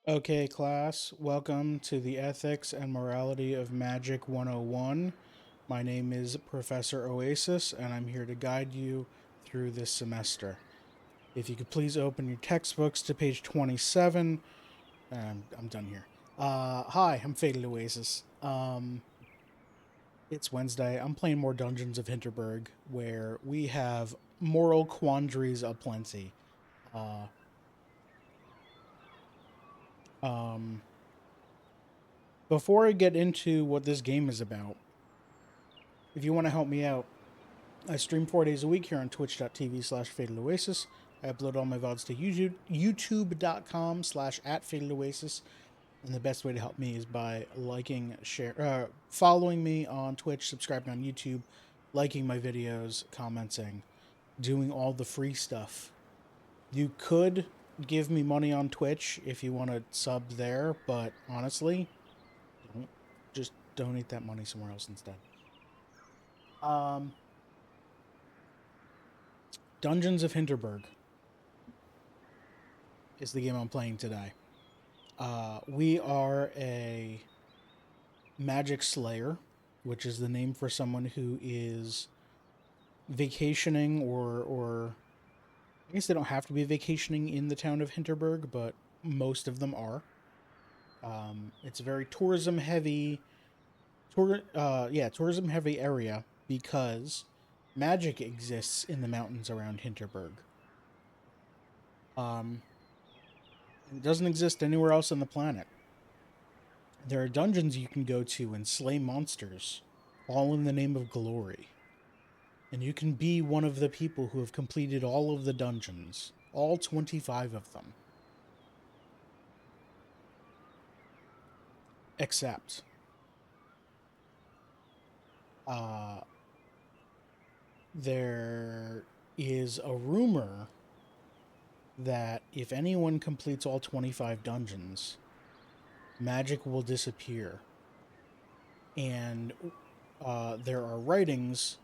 Okay, class, welcome to the Ethics and Morality of Magic 101. My name is Professor Oasis, and I'm here to guide you through this semester. If you could please open your textbooks to page 27, I'm done here. Hi, I'm Fated Oasis. It's Wednesday. I'm playing more Dungeons of Hinterberg, where we have moral quandaries aplenty. Uh, um, Before I get into what this game is about, if you want to help me out, I stream 4 days a week here on twitch.tv/fataloasis. I upload all my VODs to youtube.com/@fataloasis. And the best way to help me is by following me on Twitch, subscribing on YouTube, liking my videos, commenting, doing all the free stuff. You could give me money on Twitch if you want to sub there, but honestly, don't. Just donate that money somewhere else instead. Um, Dungeons of Hinterberg is the game I'm playing today. We are a magic slayer, which is the name for someone who is vacationing or I guess they don't have to be vacationing in the town of Hinterberg, but most of them are. It's a very tourism heavy area because magic exists in the mountains around Hinterberg. Um, it doesn't exist anywhere else on the planet. There are dungeons you can go to and slay monsters, all in the name of glory. And you can be one of the people who have completed all of the dungeons, all 25 of them. Except, uh, there is a rumor that if anyone completes all 25 dungeons, magic will disappear. And there are writings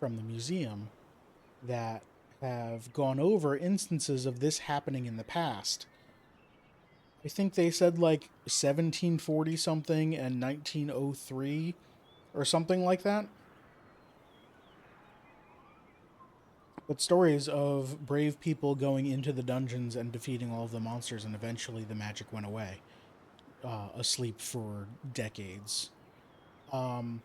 from the museum that have gone over instances of this happening in the past. I think they said like 1740 something and 1903 or something like that. But stories of brave people going into the dungeons and defeating all of the monsters, and eventually the magic went away, asleep for decades. Um,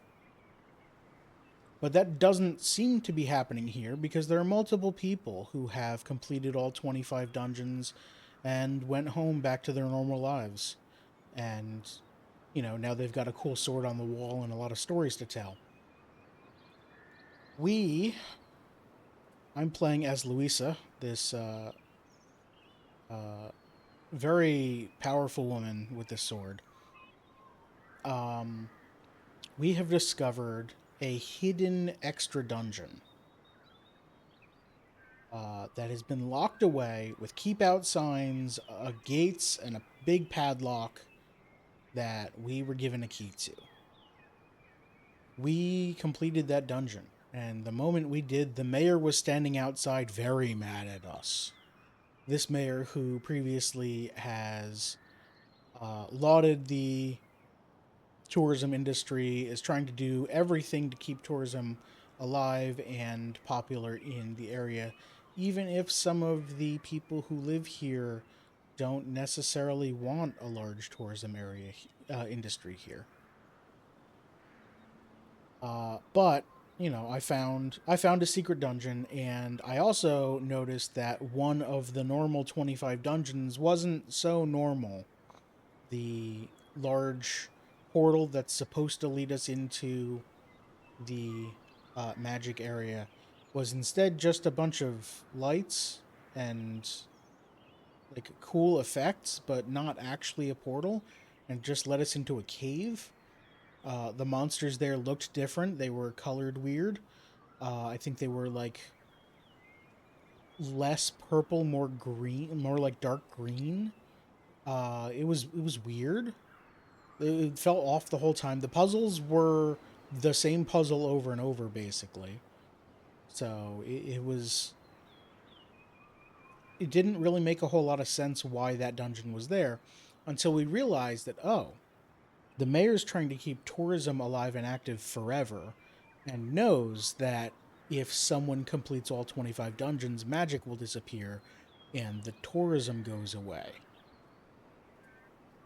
but that doesn't seem to be happening here because there are multiple people who have completed all 25 dungeons and went home back to their normal lives. And, now they've got a cool sword on the wall and a lot of stories to tell. We, I'm playing as Louisa, this uh, very powerful woman with this sword. Um, we have discovered a hidden extra dungeon that has been locked away with keep out signs, gates, and a big padlock that we were given a key to. We completed that dungeon, and the moment we did, the mayor was standing outside very mad at us. This mayor, who previously has lauded the tourism industry, is trying to do everything to keep tourism alive and popular in the area, even if some of the people who live here don't necessarily want a large tourism area industry here. But I found a secret dungeon, and I also noticed that one of the normal 25 dungeons wasn't so normal. The large portal that's supposed to lead us into the magic area was instead just a bunch of lights and like cool effects, but not actually a portal, and just led us into a cave. The monsters there looked different. They were colored weird. I think they were like less purple, more green, more like dark green. It was weird. It felt off the whole time. The puzzles were the same puzzle over and over, basically. So it was. It didn't really make a whole lot of sense why that dungeon was there. until we realized that, oh, the mayor's trying to keep tourism alive and active forever and knows that if someone completes all 25 dungeons, magic will disappear and the tourism goes away.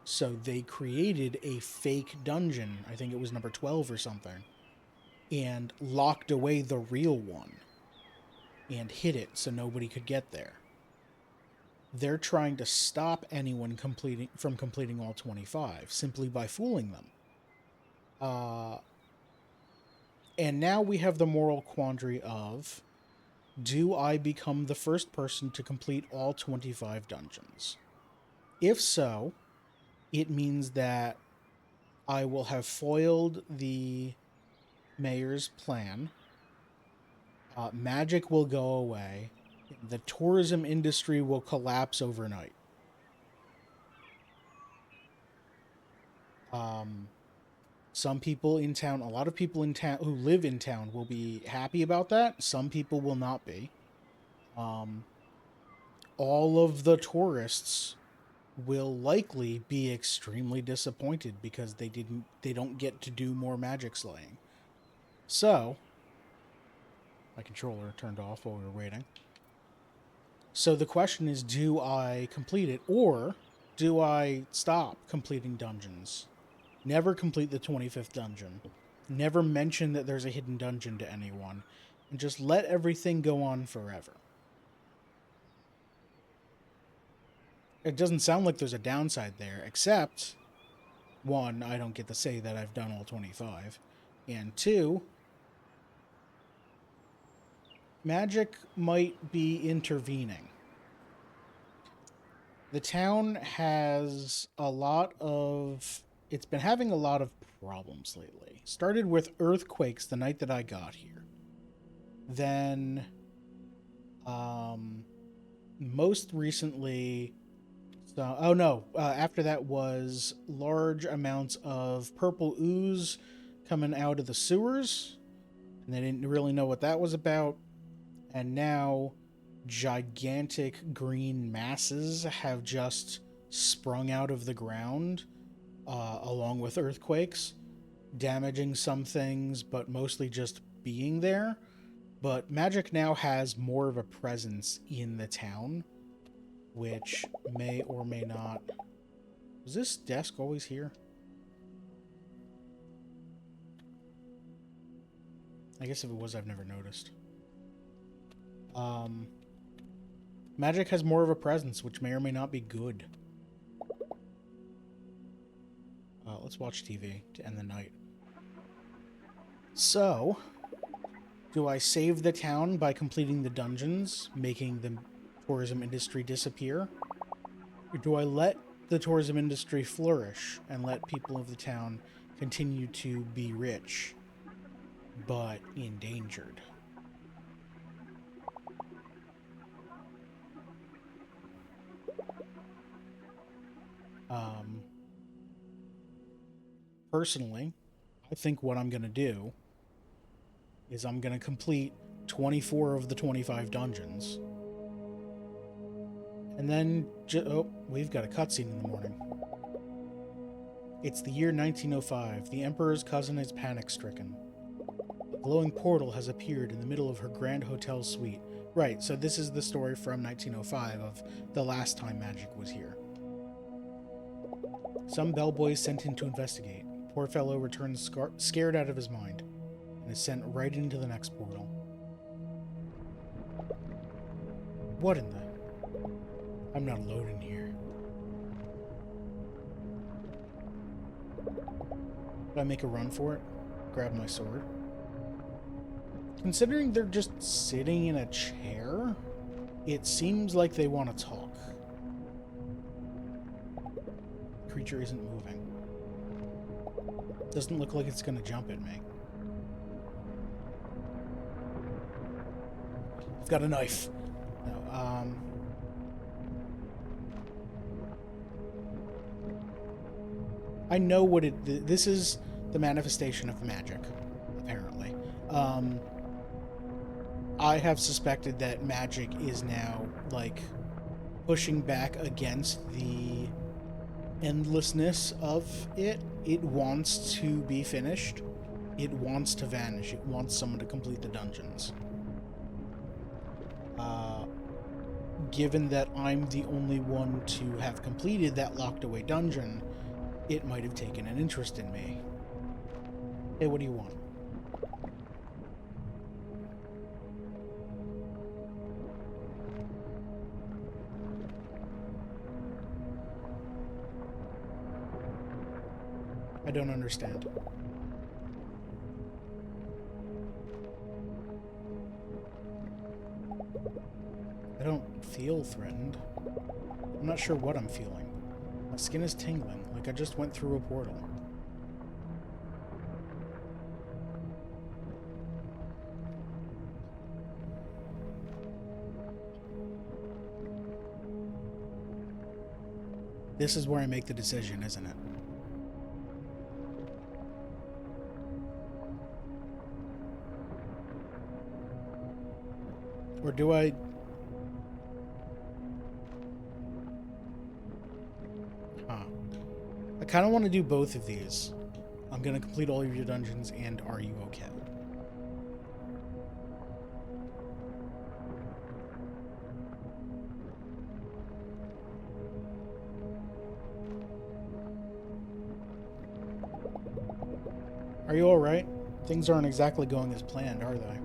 So they created a fake dungeon, I think it was number 12 or something, and locked away the real one and hid it so nobody could get there. They're trying to stop anyone from completing all 25 simply by fooling them. And now we have the moral quandary of, do I become the first person to complete all 25 dungeons? If so, it means that I will have foiled the mayor's plan. Magic will go away. The tourism industry will collapse overnight. Some people in town, a lot of people in town who live in town will be happy about that. Some people will not be. All of the tourists will likely be extremely disappointed because they don't get to do more magic slaying. So, my controller turned off while we were waiting. So the question is, do I complete it, or do I stop completing dungeons? Never complete the 25th dungeon. Never mention that there's a hidden dungeon to anyone. And just let everything go on forever. It doesn't sound like there's a downside there, except, one, I don't get to say that I've done all 25. And two, magic might be intervening. The town has it's been having a lot of problems lately. Started with earthquakes the night that I got here. Then, most recently, after that was large amounts of purple ooze coming out of the sewers. And they didn't really know what that was about. And now gigantic green masses have just sprung out of the ground, along with earthquakes, damaging some things, but mostly just being there. But magic now has more of a presence in the town, which may or may not... Was this desk always here? I guess if it was, I've never noticed. Magic has more of a presence, which may or may not be good. Let's watch TV to end the night. So, do I save the town by completing the dungeons, making the tourism industry disappear? Or do I let the tourism industry flourish and let people of the town continue to be rich, but endangered? Personally, I think what I'm going to do is I'm going to complete 24 of the 25 dungeons. And then, we've got a cutscene in the morning. It's the year 1905. The Emperor's cousin is panic-stricken. A glowing portal has appeared in the middle of her grand hotel suite. Right, so this is the story from 1905 of the last time magic was here. Some bellboy is sent in to investigate. Poor fellow returns scared out of his mind and is sent right into the next portal. What in the... I'm not alone in here. Do I make a run for it? Grab my sword? Considering they're just sitting in a chair, it seems like they want to talk. The creature isn't moving. Doesn't look like it's going to jump at me. I've got a knife. No, I know what this is the manifestation of magic, apparently. I have suspected that magic is now, like, pushing back against the endlessness of it. It wants to be finished. It wants to vanish. It wants someone to complete the dungeons. Given that I'm the only one to have completed that locked away dungeon, it might have taken an interest in me. Hey, what do you want? I don't understand. I don't feel threatened. I'm not sure what I'm feeling. My skin is tingling, like I just went through a portal. This is where I make the decision, isn't it? Or do I... Huh. I kind of want to do both of these. I'm going to complete all of your dungeons, and are you okay? Are you alright? Things aren't exactly going as planned, are they?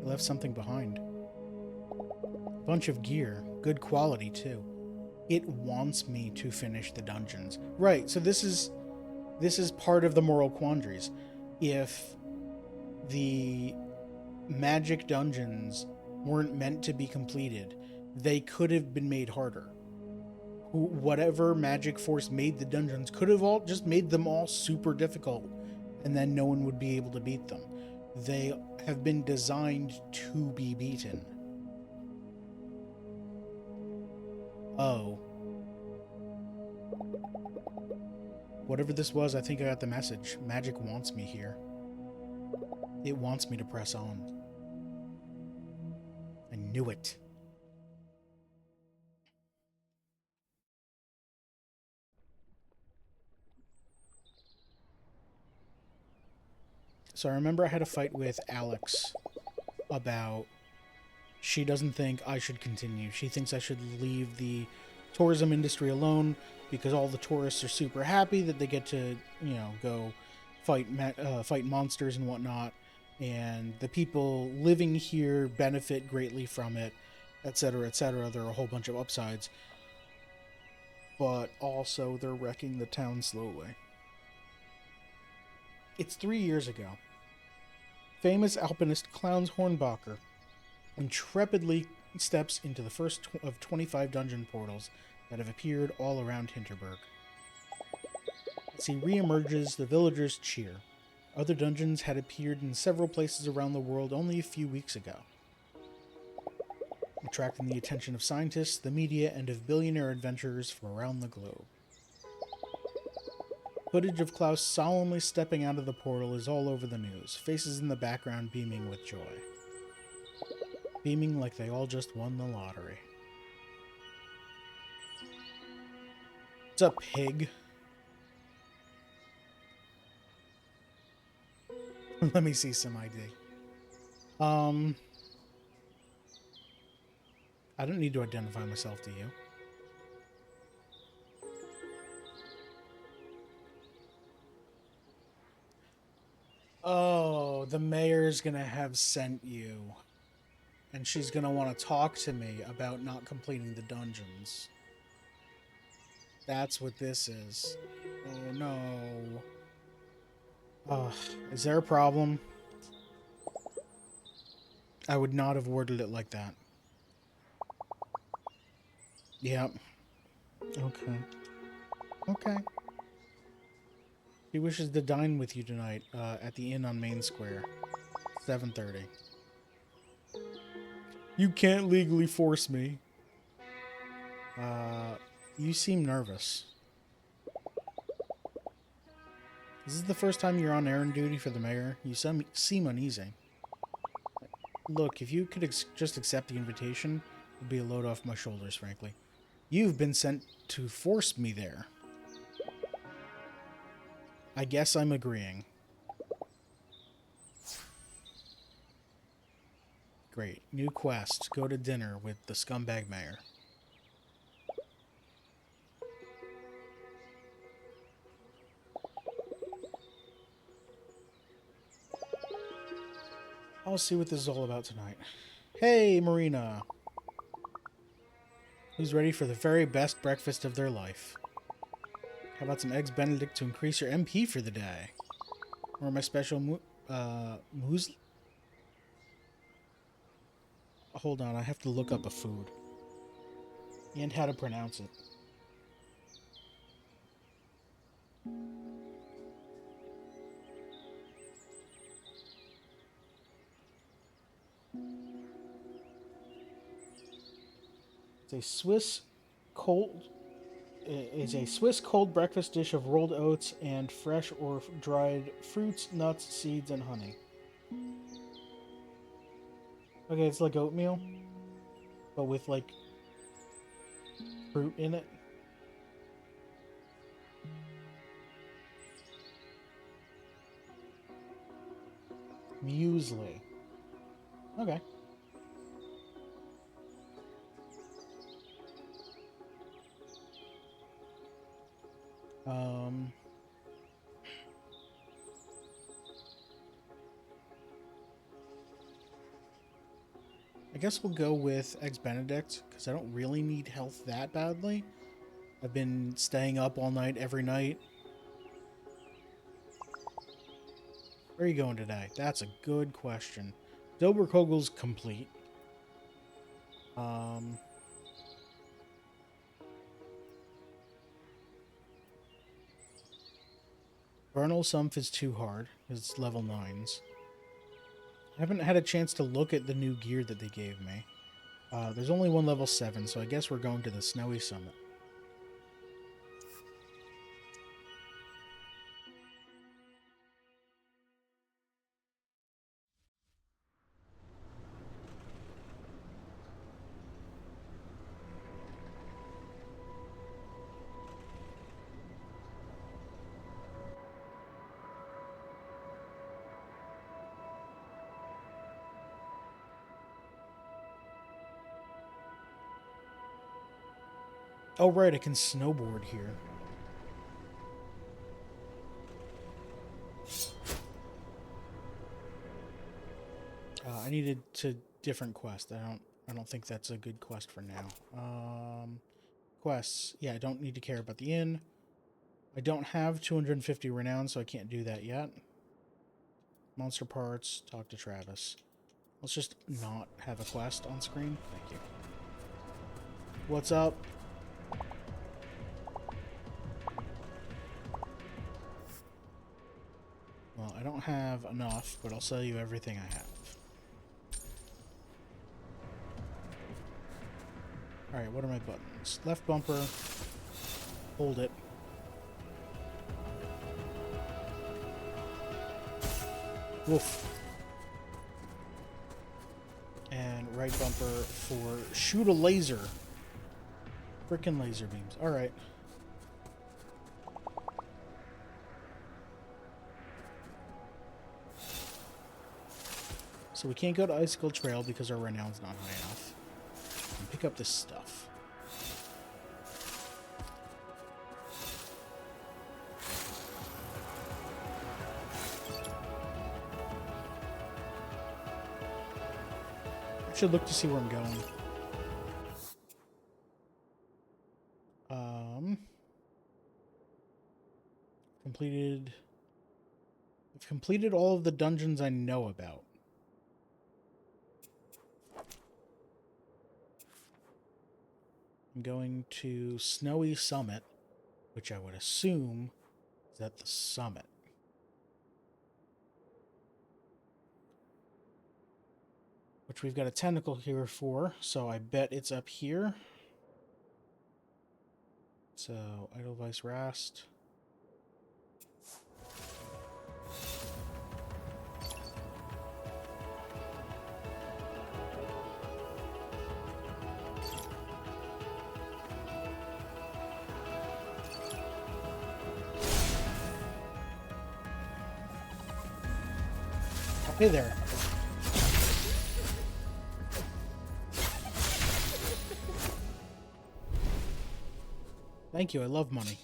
I left something behind. A bunch of gear. Good quality, too. It wants me to finish the dungeons. Right, so this is part of the moral quandaries. If the magic dungeons weren't meant to be completed, they could have been made harder. Whatever magic force made the dungeons could have all just made them all super difficult, and then no one would be able to beat them. They have been designed to be beaten. Oh. Whatever this was, I think I got the message. Magic wants me here. It wants me to press on. I knew it. So I remember I had a fight with Alex about she doesn't think I should continue. She thinks I should leave the tourism industry alone because all the tourists are super happy that they get to, you know, go fight monsters and whatnot, and the people living here benefit greatly from it, etc., etc. There are a whole bunch of upsides, but also they're wrecking the town slowly. It's 3 years ago. Famous alpinist Clowns Hornbacher intrepidly steps into the first of 25 dungeon portals that have appeared all around Hinterberg. As he re-emerges, the villagers cheer. Other dungeons had appeared in several places around the world only a few weeks ago, attracting the attention of scientists, the media, and of billionaire adventurers from around the globe. Footage of Klaus solemnly stepping out of the portal is all over the news, faces in the background beaming with joy. Beaming like they all just won the lottery. What's up, pig? Let me see some ID. I don't need to identify myself to you. Oh, the mayor's gonna have sent you. And she's gonna want to talk to me about not completing the dungeons. That's what this is. Oh no. Is there a problem? I would not have worded it like that. Yep. Okay. Okay. She wishes to dine with you tonight at the inn on Main Square. 7:30. You can't legally force me. You seem nervous. This is the first time you're on errand duty for the mayor. You seem uneasy. Look, if you could just accept the invitation, it would be a load off my shoulders, frankly. You've been sent to force me there. I guess I'm agreeing. Great. New quest. Go to dinner with the scumbag mayor. I'll see what this is all about tonight. Hey, Marina. Who's ready for the very best breakfast of their life? How about some eggs Benedict to increase your MP for the day? Or my special muesli? Hold on, I have to look up a food. And how to pronounce it. It's a Swiss cold breakfast dish of rolled oats and fresh or dried fruits, nuts, seeds, and honey. Okay, it's like oatmeal, but with like fruit in it. Muesli. Okay. Um, I guess we'll go with Eggs Benedict, because I don't really need health that badly. I've been staying up all night, every night. Where are you going today? That's a good question. Doberkogel's complete. Vernal Sumph is too hard, because it's level 9s. I haven't had a chance to look at the new gear that they gave me. There's only one level 7, so I guess we're going to the Snowy Summit. Oh, right, I can snowboard here. I needed to different quest. I don't think that's a good quest for now. Quests. Yeah, I don't need to care about the inn. I don't have 250 renown, so I can't do that yet. Monster parts. Talk to Travis. Let's just not have a quest on screen. Thank you. What's up? Well, I don't have enough, but I'll sell you everything I have. Alright, what are my buttons? Left bumper. Hold it. Woof. And right bumper for shoot a laser. Frickin' laser beams. Alright. So we can't go to Icicle Trail because our renown's not high enough. And pick up this stuff. I should look to see where I'm going. I've completed all of the dungeons I know about. I'm going to Snowy Summit, which I would assume is at the summit. Which we've got a tentacle here for, so I bet it's up here. So, Edelweiss Rast. Hey there. Thank you, I love money.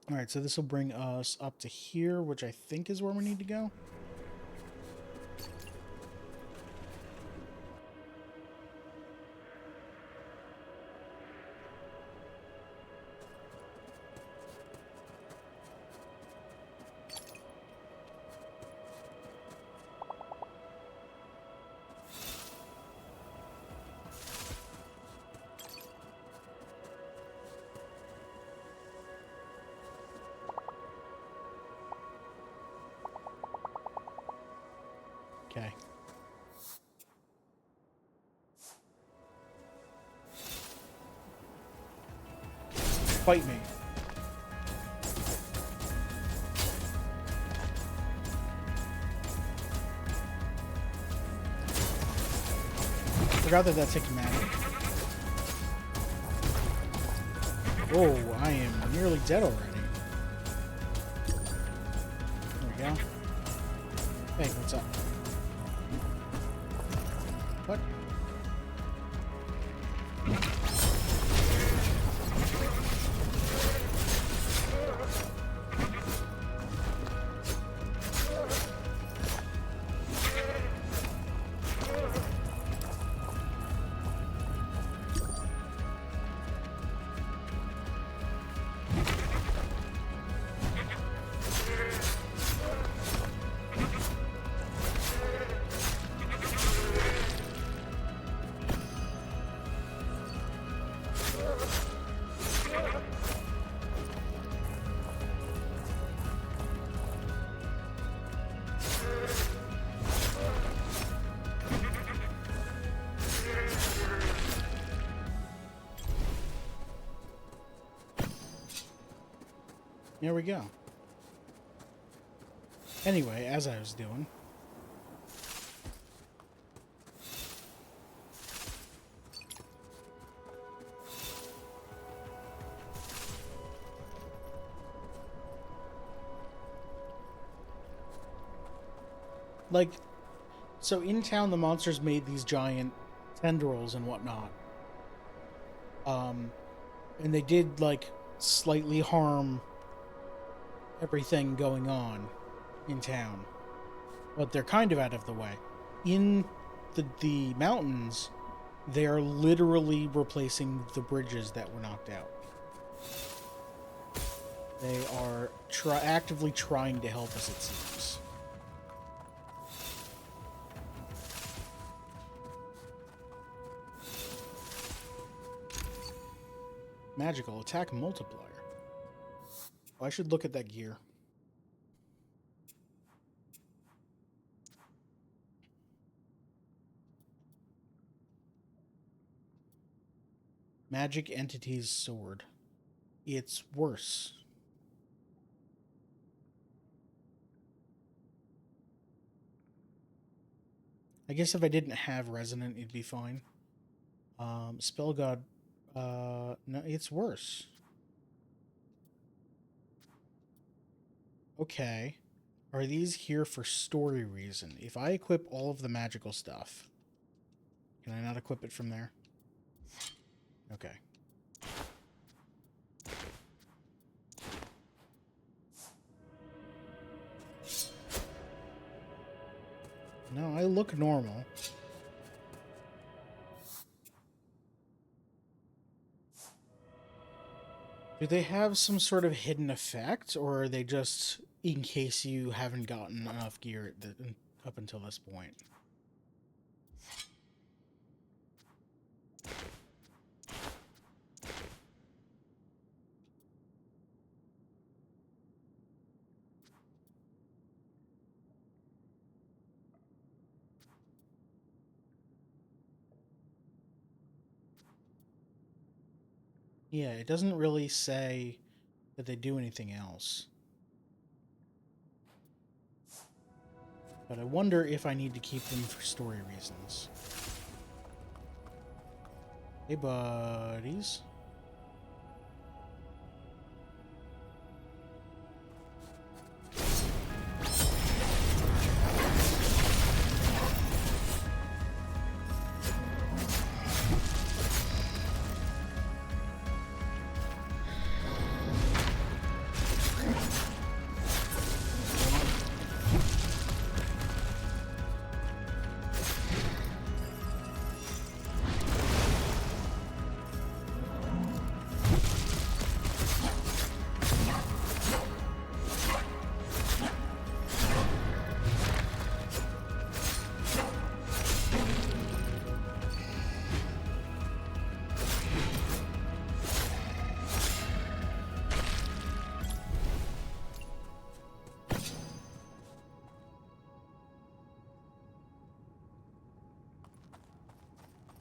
Alright, so this will bring us up to here, which I think is where we need to go. Okay. Fight me. Forgot that takes magic. Oh, I am nearly dead already. There we go. Hey, what's up? What? There we go. Anyway, as I was doing... Like, so in town the monsters made these giant tendrils and whatnot. And they did, like, slightly harm everything going on in town. But they're kind of out of the way. In the mountains, they are literally replacing the bridges that were knocked out. They are actively trying to help us, it seems. Magical attack multiplier. Oh, I should look at that gear. Magic Entity's Sword. It's worse. I guess if I didn't have Resonant, it'd be fine. Spell God. No, it's worse. Okay. Are these here for story reason? If I equip all of the magical stuff, can I not equip it from there? Okay. No, I look normal. Do they have some sort of hidden effect, or are they just in case you haven't gotten enough gear up until this point? Yeah, it doesn't really say that they do anything else. But I wonder if I need to keep them for story reasons. Hey, buddies.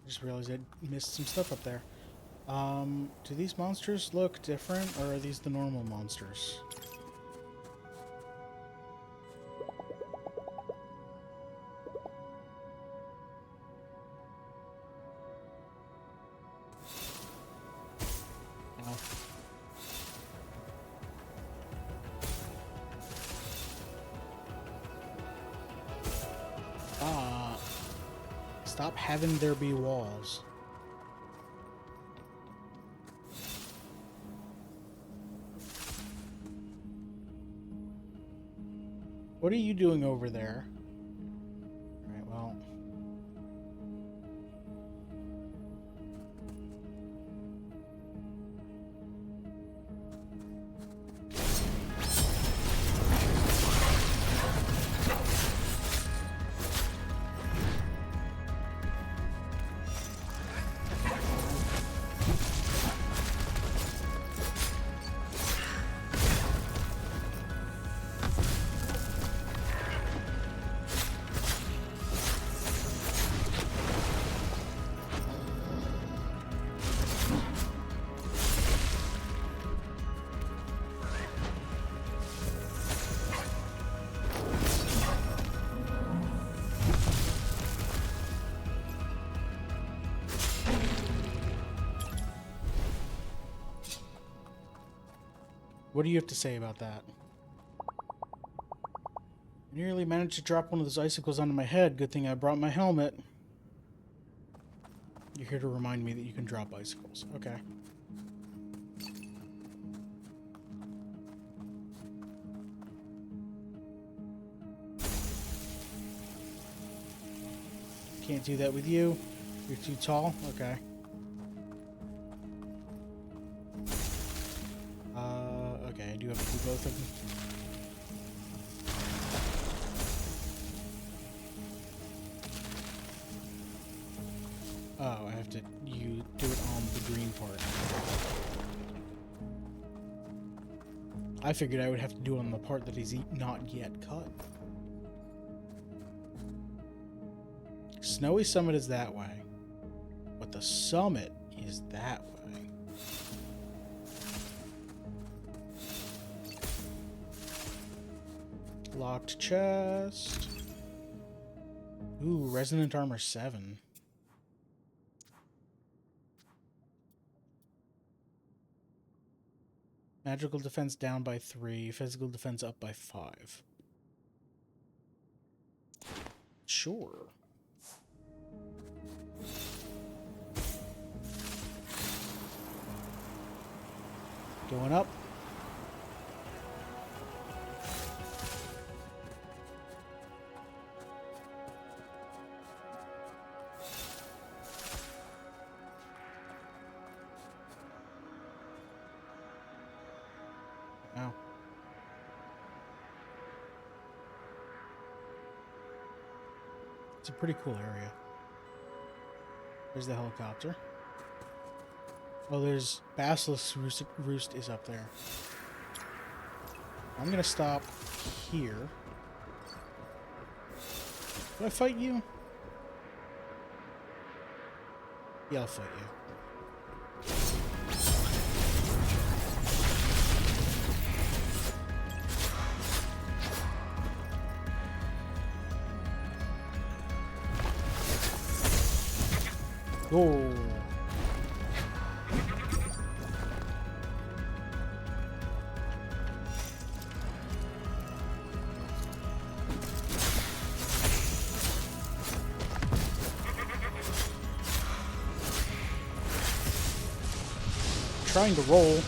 Just realized I missed some stuff up there. Do these monsters look different, or are these the normal monsters? No. Stop having there be walls. What are you doing over there? Alright, well. What do you have to say about that? I nearly managed to drop one of those icicles onto my head. Good thing I brought my helmet. You're here to remind me that you can drop icicles. Okay. Can't do that with you. You're too tall? Okay. Okay, I do have to do both of them. Oh, I have to do it on the green part. I figured I would have to do it on the part that is not yet cut. Snowy Summit is that way, but the summit is that way. Locked chest. Ooh, resonant armor 7. Magical defense down by 3, physical defense up by 5. Sure. Going up. Wow. It's a pretty cool area. There's the helicopter. Oh, there's Basilisk's Roost is up there. I'm gonna stop here. Do I fight you? Yeah, I'll fight you. Oh. Trying to roll.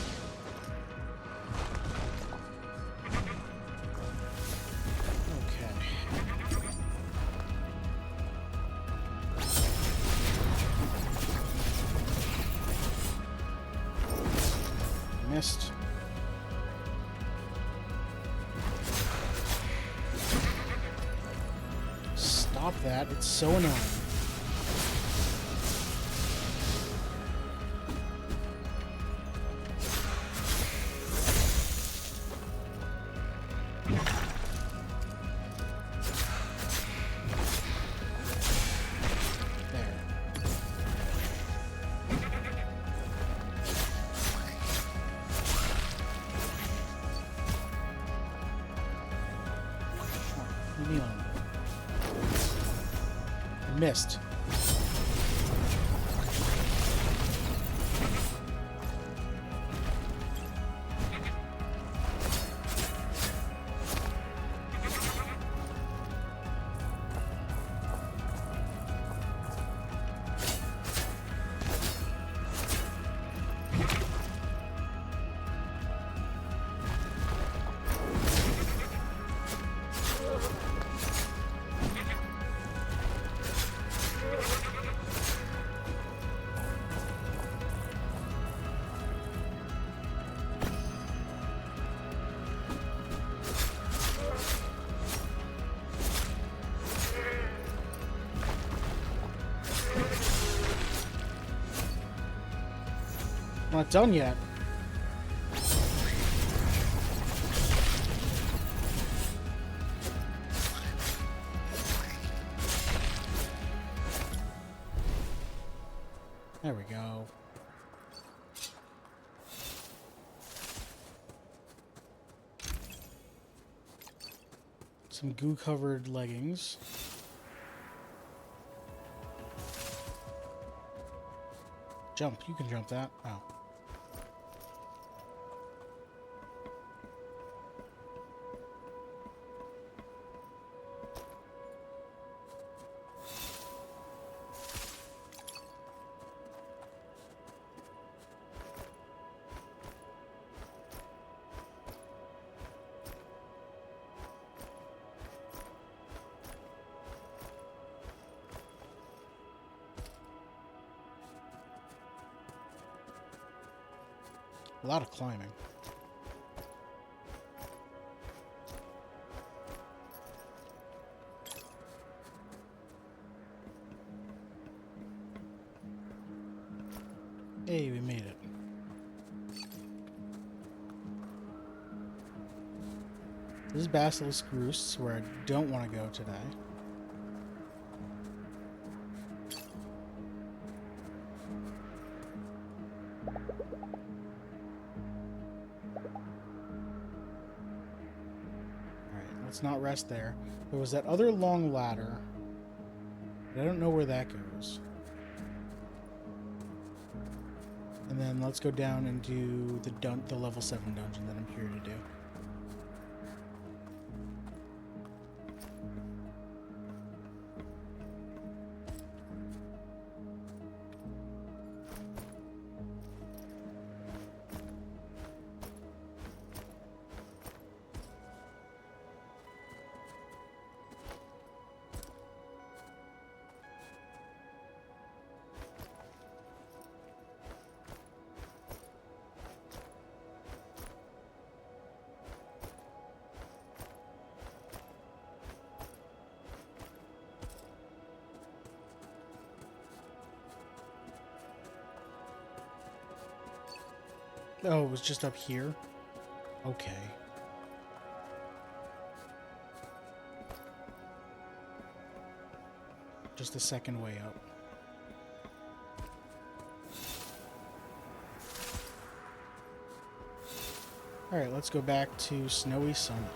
Okay. Missed. Stop that. It's so annoying. Missed. Not done yet. There we go. Some goo-covered leggings. Jump. You can jump that. Oh. A lot of climbing. Hey, we made it. This is Basilisk Roosts, where I don't want to go today. Let's not rest there. There was that other long ladder. I don't know where that goes. And then let's go down and do the level 7 dungeon that I'm here to do. Oh, it was just up here? Okay. Just the second way up. Alright, let's go back to Snowy Summit.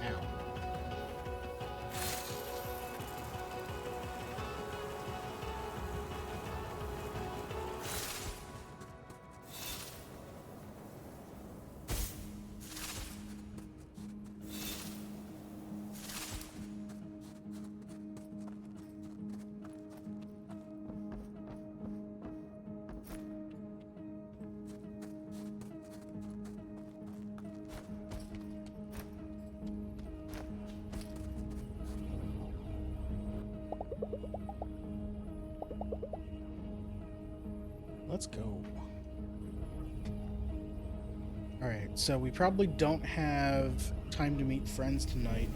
Ow. let's go. Alright, so we probably don't have time to meet friends tonight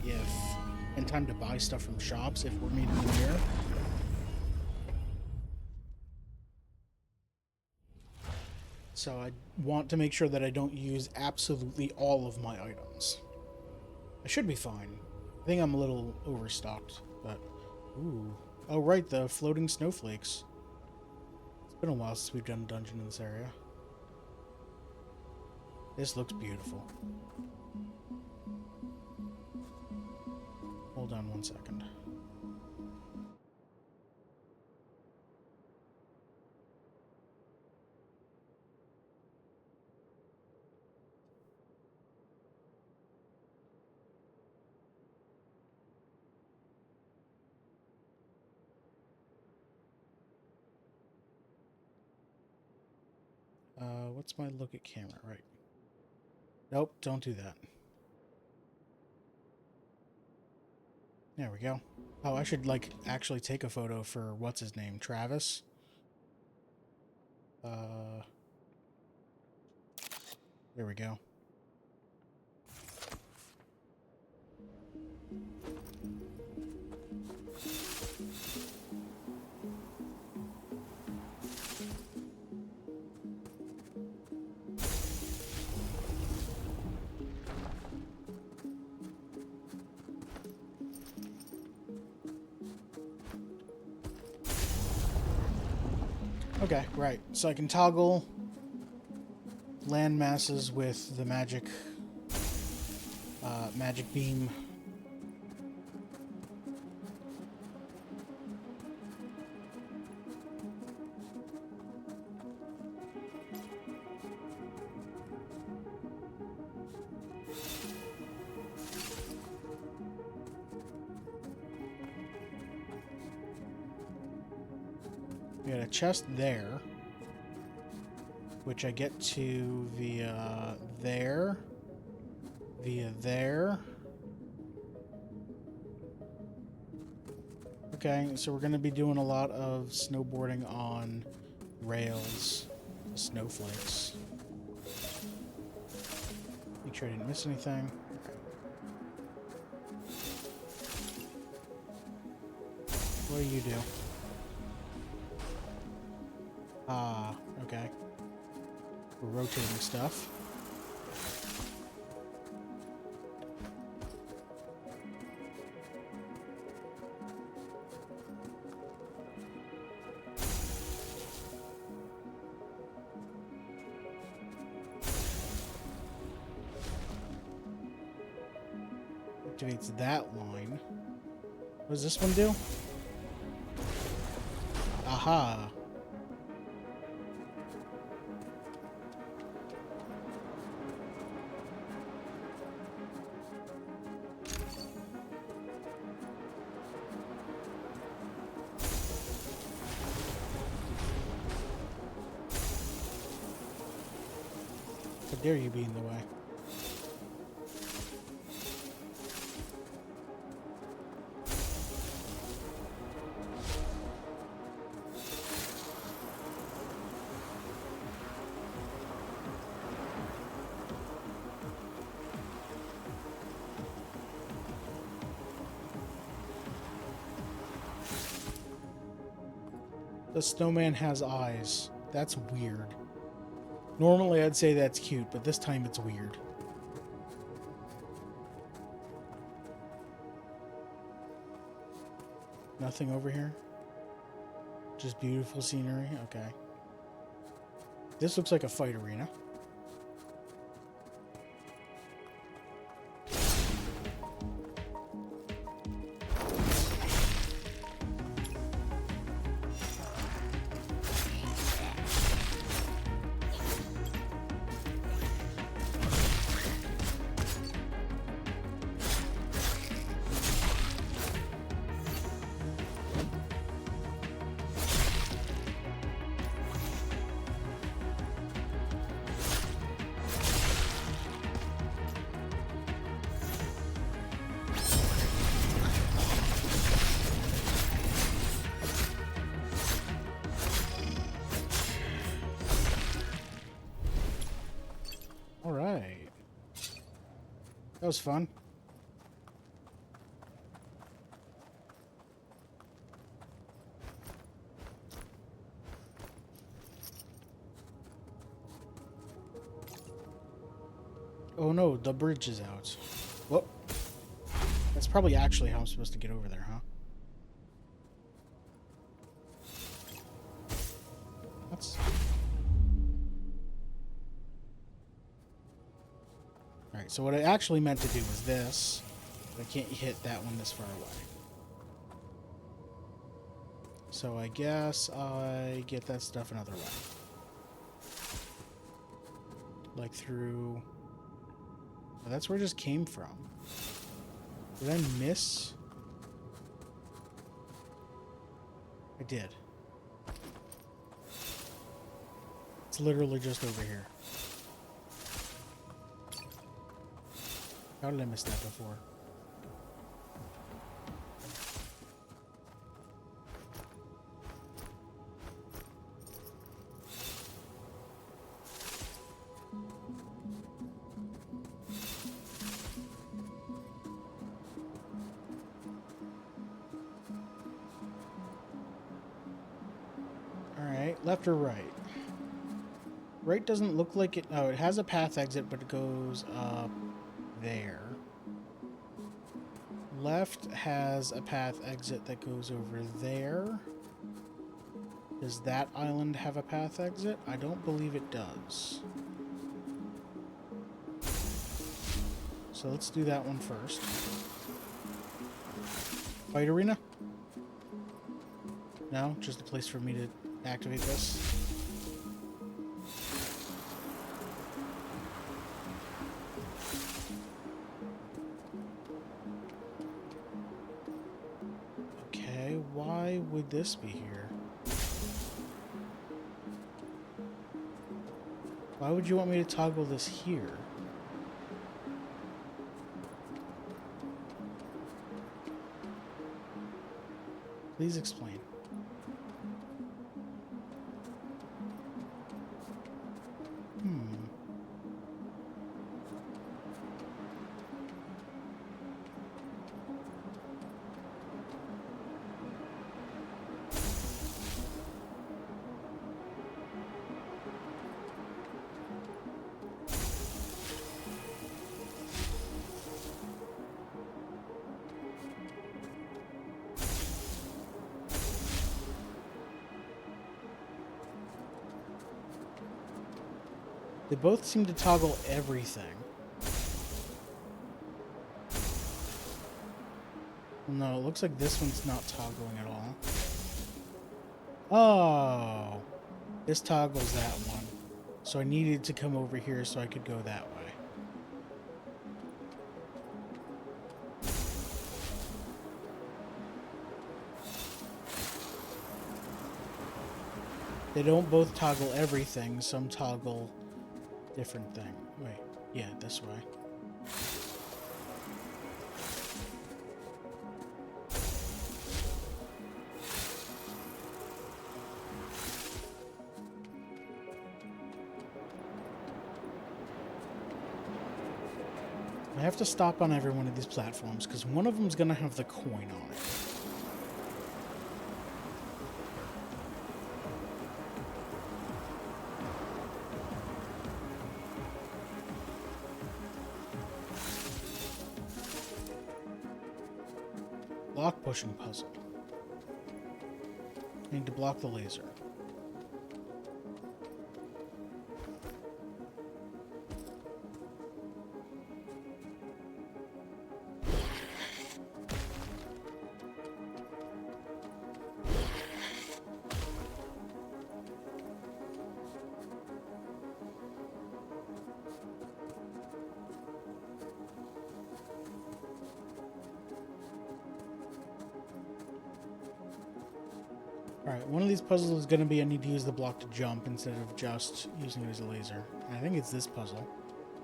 and time to buy stuff from shops if we're meeting them here. So I want to make sure that I don't use absolutely all of my items. I should be fine. I think I'm a little overstocked, but... Ooh. Oh, right, the floating snowflakes. It's been a while since we've done a dungeon in this area. This looks beautiful. Hold on one second. What's my look at camera? Right. Nope, don't do that. There we go. Oh, I should, like, actually take a photo for, what's his name, Travis? There we go. Okay, right. So I can toggle land masses with the magic beam. We got a chest there, which I get to via there, via there. Okay, so we're going to be doing a lot of snowboarding on rails, snowflakes. Make sure I didn't miss anything. What do you do? Ah, okay. We're rotating stuff. Activates that line. What does this one do? Aha. How dare you be in the way? The snowman has eyes. That's weird. Normally I'd say that's cute, but this time it's weird. Nothing over here? Just beautiful scenery? Okay. This looks like a fight arena. That was fun. Oh no, the bridge is out. Whoop. That's probably actually how I'm supposed to get over there, huh? That's... Alright, so what I actually meant to do was this. But I can't hit that one this far away. So I guess I get that stuff another way. Like through... Oh, that's where it just came from. Did I miss? I did. It's literally just over here. How did I miss that before? Alright, left or right? Right doesn't look like it... Oh, it has a path exit, but it goes up there. Left has a path exit that goes over there. Does that island have a path exit? I don't believe it does. So let's do that one first. Fight arena? No? Just a place for me to activate this? Okay, why would this be here? Why would you want me to toggle this here? Please explain. They both seem to toggle everything. No, it looks like this one's not toggling at all. Oh, this toggles that one. So I needed to come over here so I could go that way. They don't both toggle everything, some toggle different thing. Wait, yeah, this way. I have to stop on every one of these platforms because one of them's gonna have the coin on it. Block pushing puzzle. I need to block the laser. Alright, one of these puzzles is going to be I need to use the block to jump instead of just using it as a laser. And I think it's this puzzle.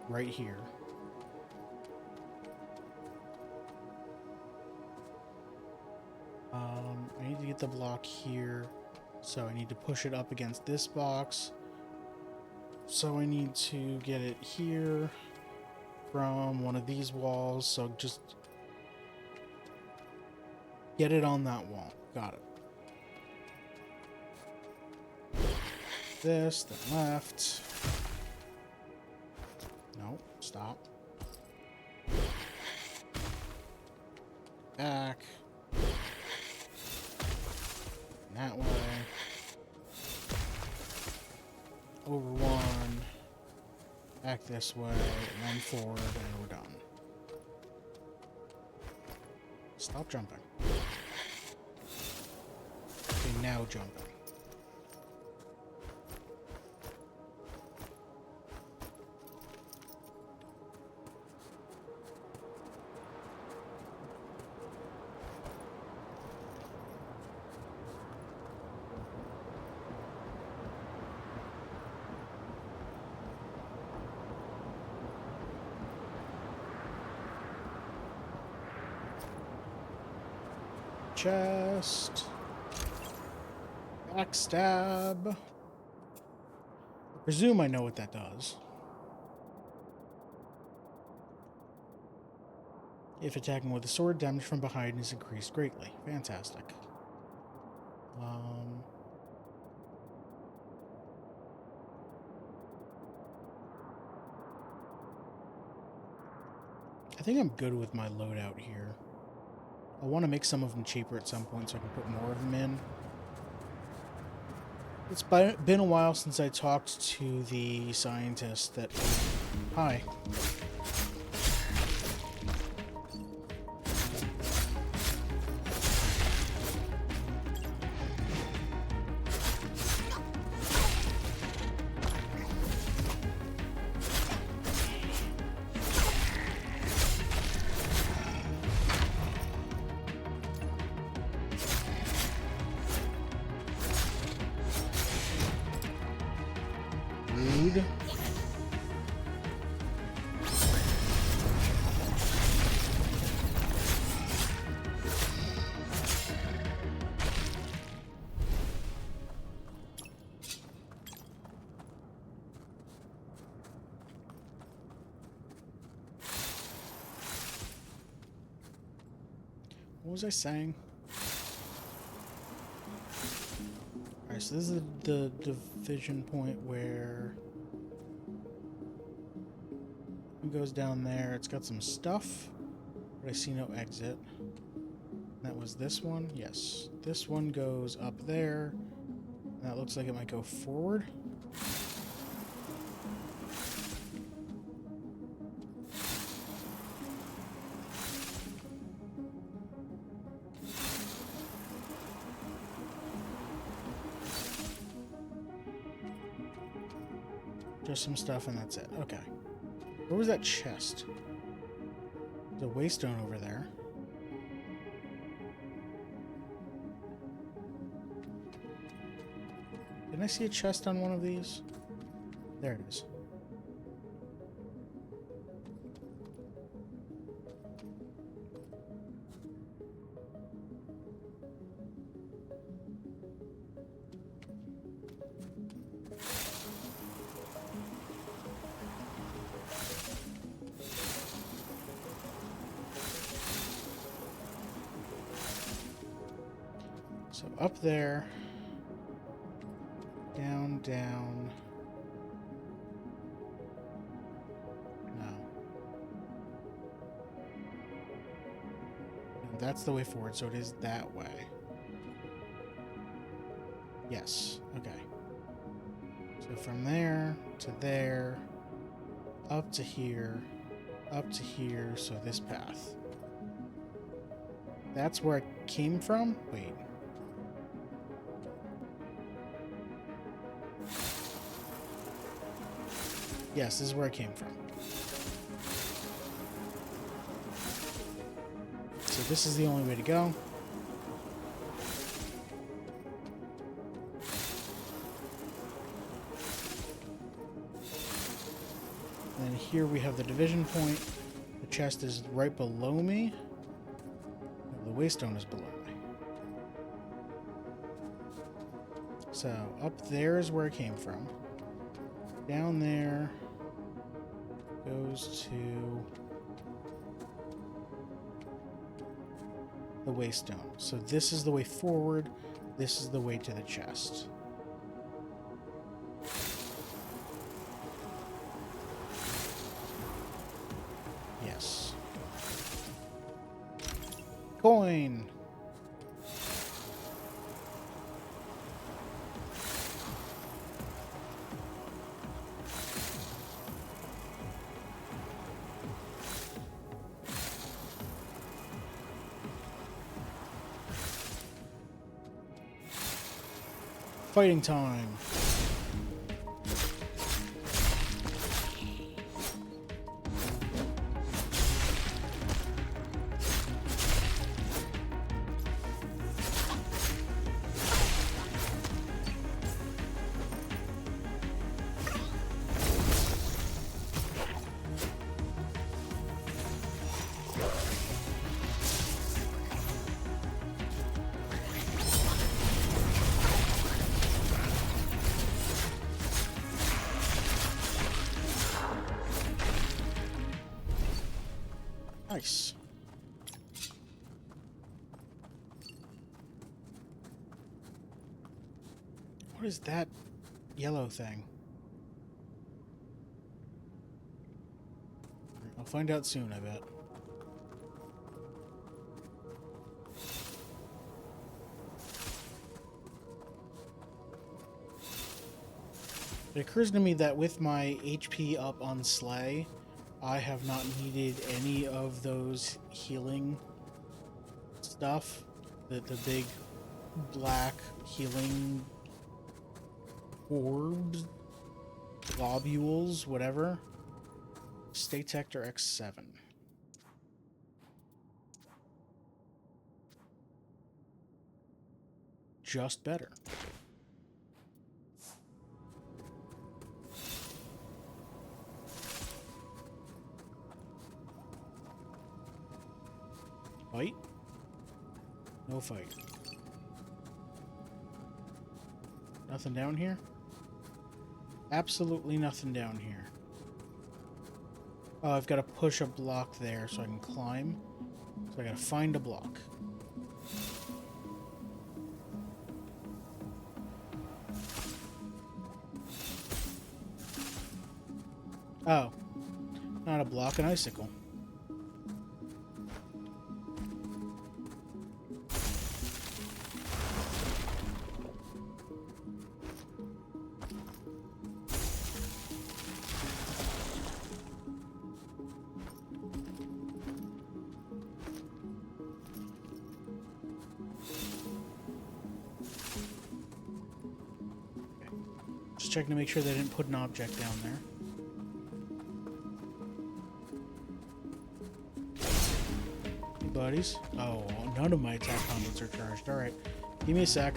Right here. I need to get the block here. So I need to push it up against this box. So I need to get it here. from one of these walls, so just get it on that wall. Got it. This, then left. No, stop. Back. That way. Over one. Back this way, and then forward, and we're done. Stop jumping. Okay, now jumping. Chest. Backstab. I presume I know what that does. If attacking with a sword, damage from behind is increased greatly. Fantastic. I think I'm good with my loadout here. I want to make some of them cheaper at some point so I can put more of them in. It's been a while since I talked to the scientist that... Hi. Rude. What was I saying? Alright, so this is the division point where it goes down there. It's got some stuff, but I see no exit. That was this one? Yes. This one goes up there. That looks like it might go forward. Just some stuff and that's it. Okay. Where was that chest? There's a waystone over there. Didn't I see a chest on one of these? There it is. So up there, down, down. No. No, that's the way forward, so it is that way. Yes, okay. So from there to there, up to here, so this path. That's where it came from? Wait. Yes, this is where it came from. So this is the only way to go. And then here we have the division point. The chest is right below me. No, the waystone is below me. So up there is where it came from. Down there goes to the waystone. So this is the way forward. This is the way to the chest. Yes. Coin! Fighting time. Nice. What is that yellow thing? I'll find out soon, I bet. It occurs to me that with my HP up on Slay, I have not needed any of those healing stuff. The big black healing orbs, globules, whatever. Stay Tector X7. Just better. Fight? No fight. Nothing down here? Absolutely nothing down here. Oh, I've got to push a block there so I can climb. So I got to find a block. Oh. Not a block, an icicle. Checking to make sure they didn't put an object down there. Hey, buddies. Oh, none of my attack combos are charged. Alright. Give me a sec.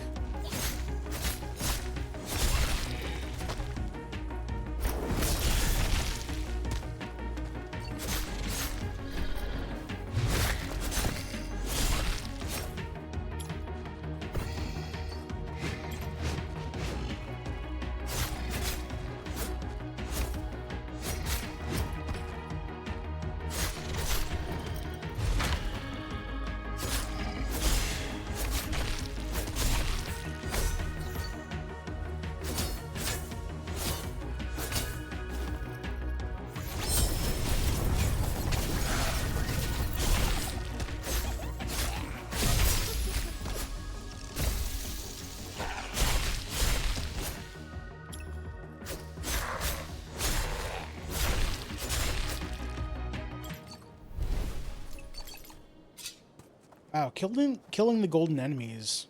Wow, killing the golden enemy is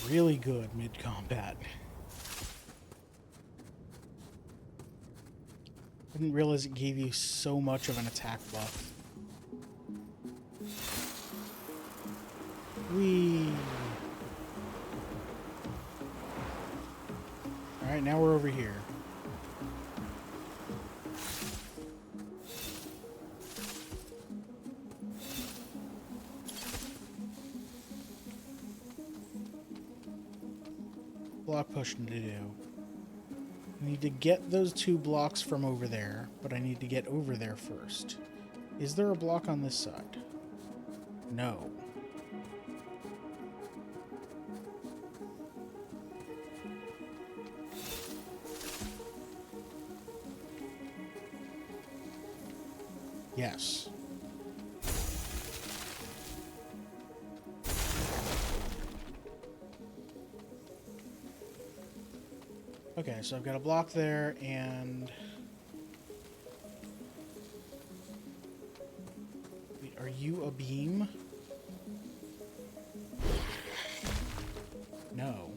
really good mid-combat. I didn't realize it gave you so much of an attack buff. Whee! Alright, now we're over here. Block pushing to do. I need to get those 2 blocks from over there, but I need to get over there first. Is there a block on this side? No. Yes. Okay, so I've got a block there, and... Wait, are you a beam? No.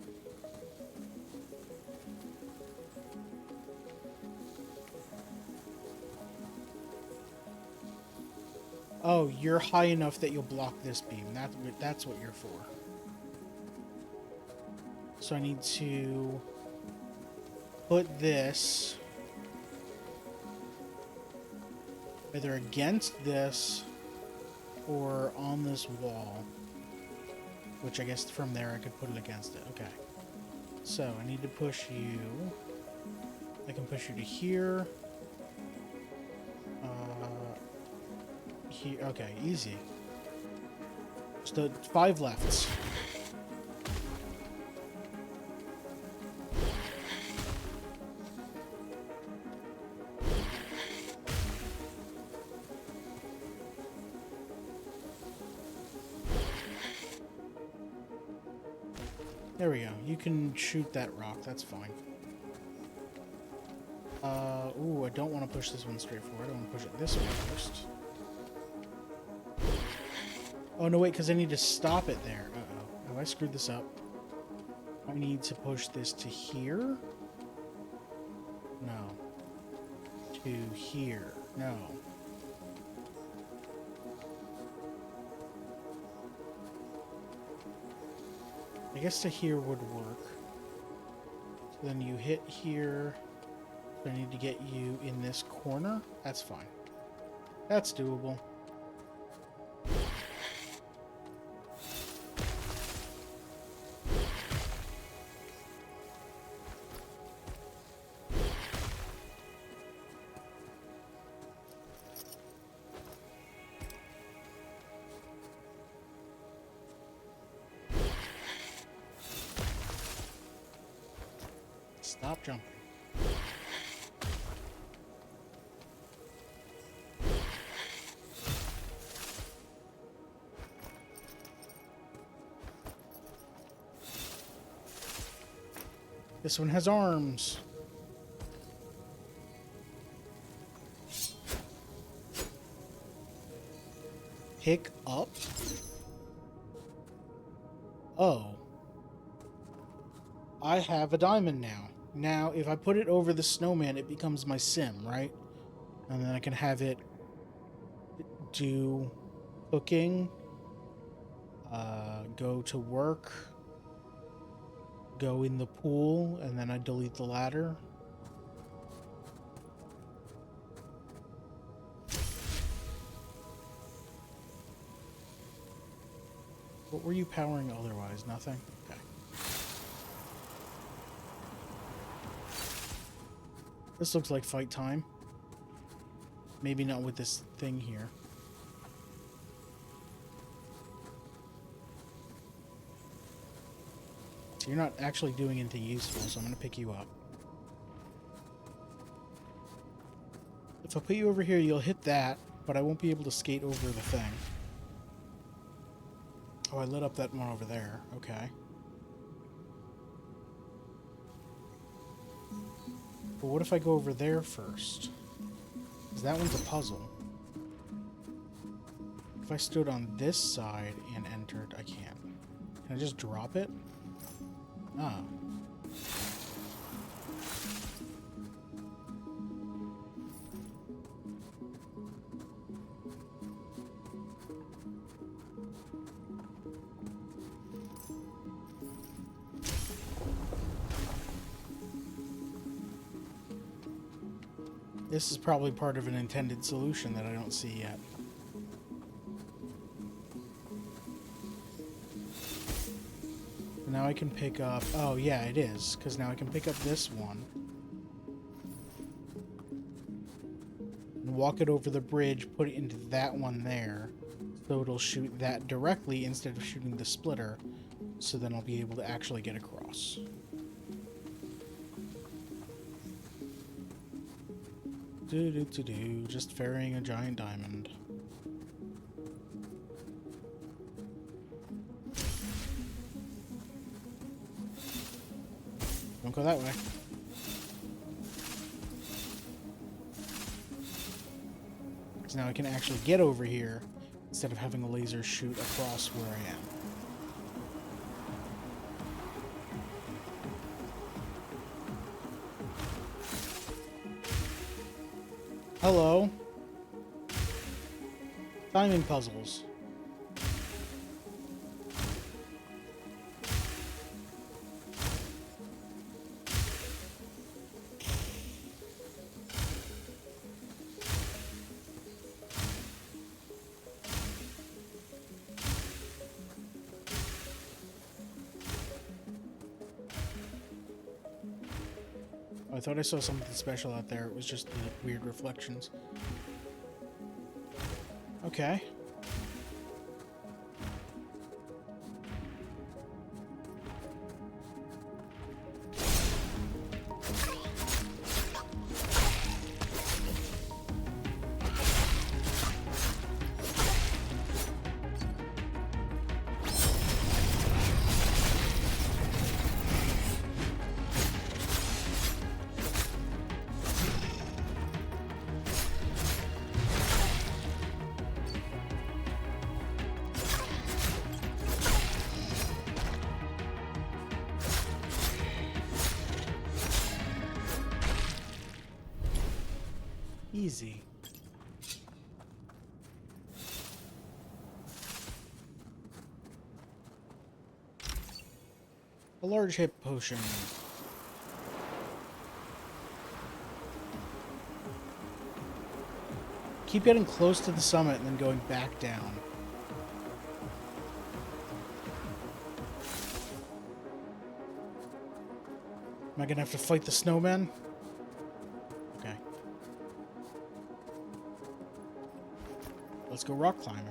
Oh, you're high enough that you'll block this beam. That's what you're for. So I need to put this either against this or on this wall, which I guess from there I could put it against it. Okay. So I need to push you. I can push you to here. Here. Okay, easy. So 5 lefts. There we go. You can shoot that rock. That's fine. Ooh, I don't want to push this one straight forward. I want to push it this way first. Oh, no, wait, because I need to stop it there. Uh-oh. Have I screwed this up? I need to push this to here? No. To here. No. I guess to here would work. So then you hit here. I need to get you in this corner. That's fine. That's doable. Stop jumping. This one has arms. Pick up? Oh. I have a diamond now. Now, if I put it over the snowman, it becomes my sim, right? And then I can have it do cooking, go to work, go in the pool, and then I delete the ladder. What were you powering otherwise? Nothing? Okay. This looks like fight time. Maybe not with this thing here. So you're not actually doing anything useful, so I'm going to pick you up. If I put you over here, you'll hit that, but I won't be able to skate over the thing. Oh, I lit up that one over there. Okay. But what if I go over there first? Because that one's a puzzle. If I stood on this side and entered, I can't. Can I just drop it? Ah. This is probably part of an intended solution that I don't see yet. Now I can pick up... Oh, yeah, it is. Because now I can pick up this one. walk it over the bridge, put it into that one there, so it'll shoot that directly instead of shooting the splitter, so then I'll be able to actually get across. Just ferrying a giant diamond. Don't go that way. So now I can actually get over here instead of having a laser shoot across where I am. Hello. Timing puzzles. I thought I saw something special out there. It was just the weird reflections. Okay. Easy. A large hit potion. Keep getting close to the summit and then going back down. Am I gonna have to fight the snowman? Okay. Let's go rock climbing.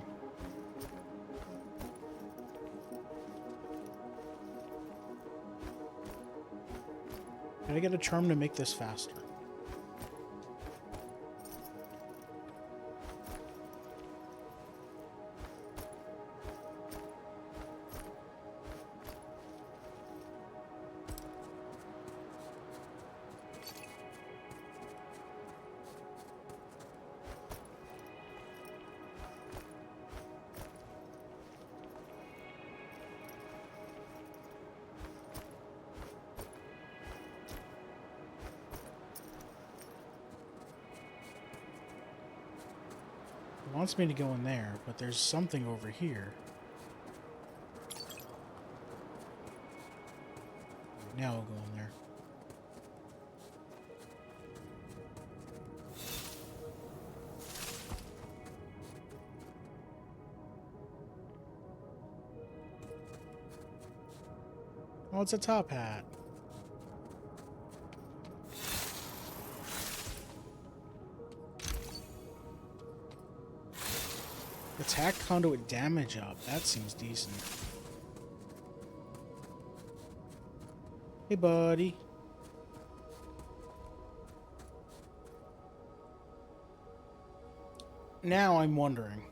Can I get a charm to make this faster? It wants me to go in there, but there's something over here. Now I'll go in there. Oh, it's a top hat. Attack conduit damage up. That seems decent. Hey, buddy. Now I'm wondering.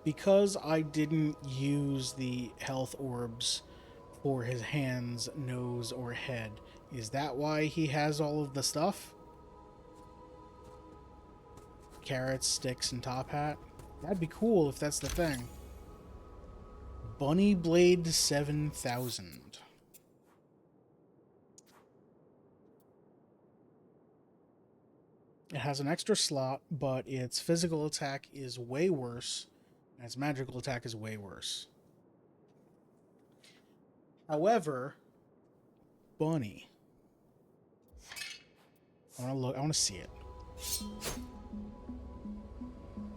Because I didn't use the health orbs for his hands, nose, or head, is that why he has all of the stuff? Carrots, sticks, and top hat? That'd be cool if that's the thing. Bunny Blade 7000. It has an extra slot, but its physical attack is way worse, and its magical attack is way worse. However, bunny. I want to look. I want to see it.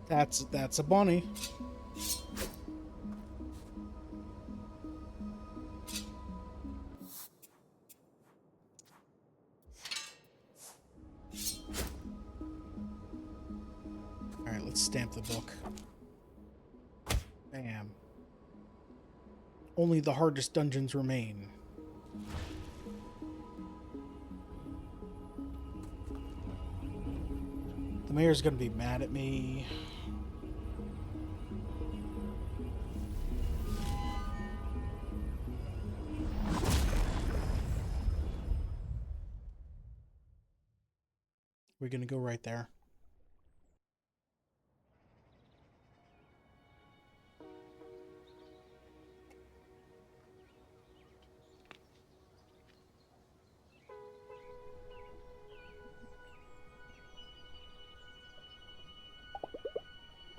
That's a bunny. the book. Bam. Only the hardest dungeons remain. The mayor's gonna be mad at me. We're gonna go right there.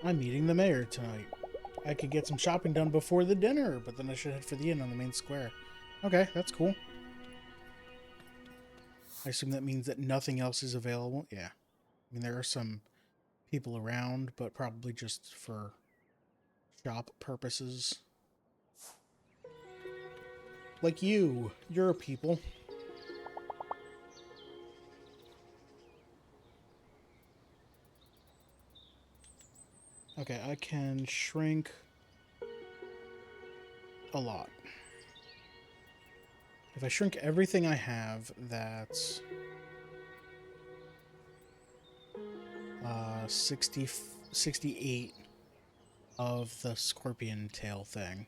I'm meeting the mayor tonight. I could get some shopping done before the dinner, but then I should head for the inn on the main square. Okay, that's cool. I assume that means that nothing else is available. Yeah. I mean, there are some people around, but probably just for shop purposes. Like you. You're a people. Okay, I can shrink a lot. If I shrink everything I have, that's 68 of the scorpion tail thing.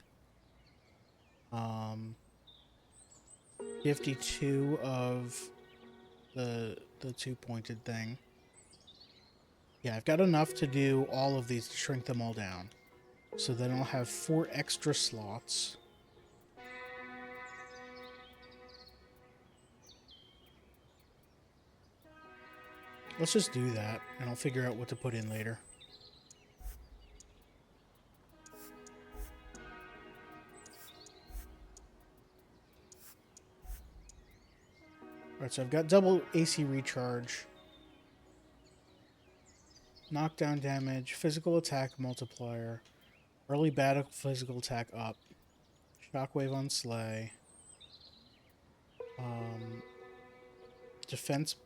52 of the two-pointed thing. Yeah, I've got enough to do all of these to shrink them all down. So then I'll have 4 extra slots. Let's just do that, and I'll figure out what to put in later. Alright, so I've got double AC recharge. Knockdown damage, physical attack multiplier, early battle physical attack up, shockwave on slay, defense.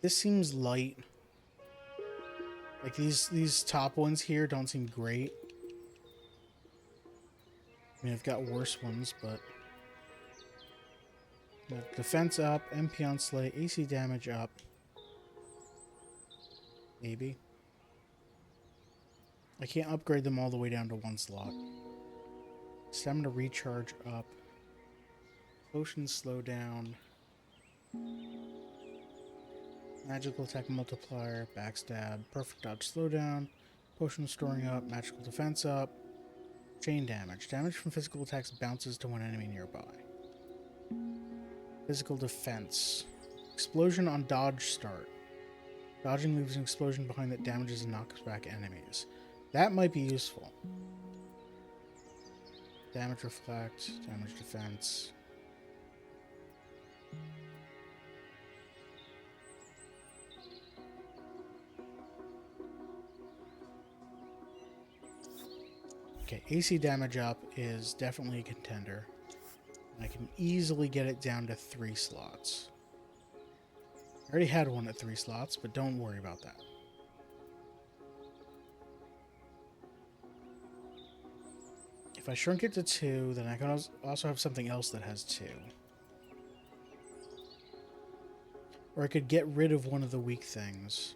This seems light. Like these top ones here don't seem great. I mean, I've got worse ones, but defense up, MP on slay, AC damage up. Maybe. I can't upgrade them all the way down to 1 slot. Stamina recharge up. Potion slow down. Magical attack multiplier, backstab, perfect dodge slowdown, potion storing up, magical defense up, chain damage. Damage from physical attacks bounces to one enemy nearby. Physical defense. Explosion on dodge start. Dodging leaves an explosion behind that damages and knocks back enemies. That might be useful. Damage reflect, damage defense. Okay, AC damage up is definitely a contender. I can easily get it down to 3 slots. I already had one at 3 slots, but don't worry about that. If I shrink it to 2, then I can also have something else that has 2. Or I could get rid of one of the weak things.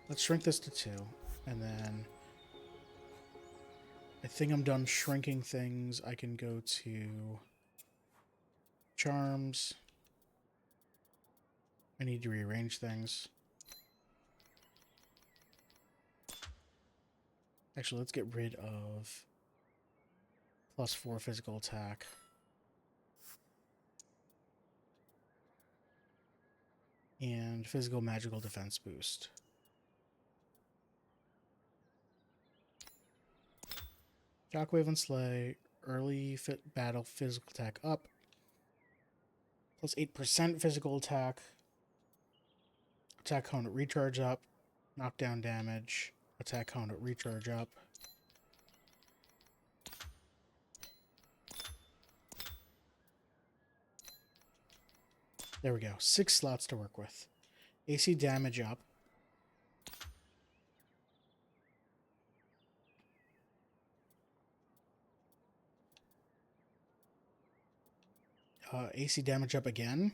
Let's shrink this to 2, and then I think I'm done shrinking things. I can go to charms. I need to rearrange things. Actually, let's get rid of +4 physical attack. And physical magical defense boost. Shockwave and Slay, early battle physical attack up. +8% physical attack. Attack component recharge up. Knockdown damage. Attack component recharge up. There we go. 6 slots to work with. AC damage up. AC damage up again.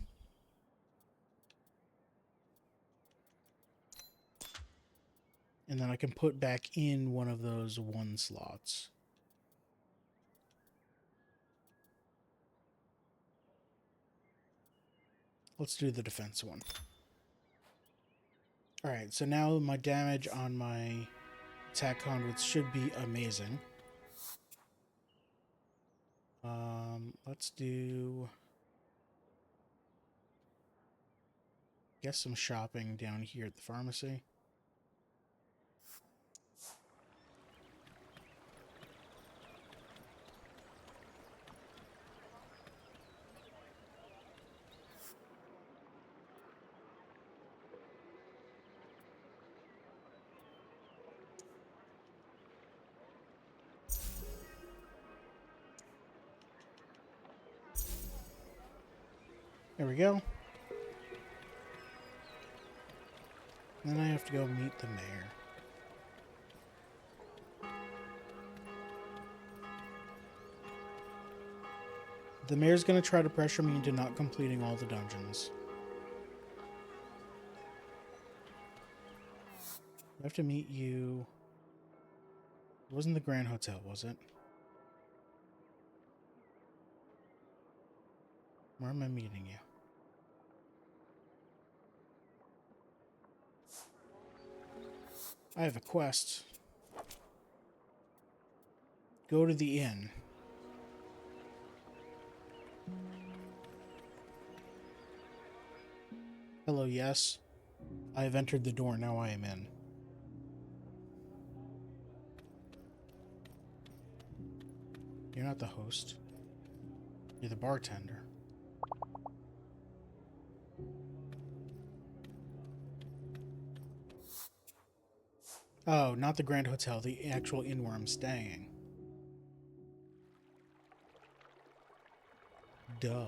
And then I can put back in one of those 1 slots. Let's do the defense one. Alright, so now my damage on my attack conduits should be amazing. Let's do... guess some shopping down here at the pharmacy. There we go. Then I have to go meet the mayor. The mayor's going to try to pressure me into not completing all the dungeons. I have to meet you. It wasn't the Grand Hotel, was it? Where am I meeting you? I have a quest. Go to the inn. Hello, yes. I have entered the door, now I am in. You're not the host. You're the bartender. Oh, not the Grand Hotel, the actual inn where I'm staying. Duh.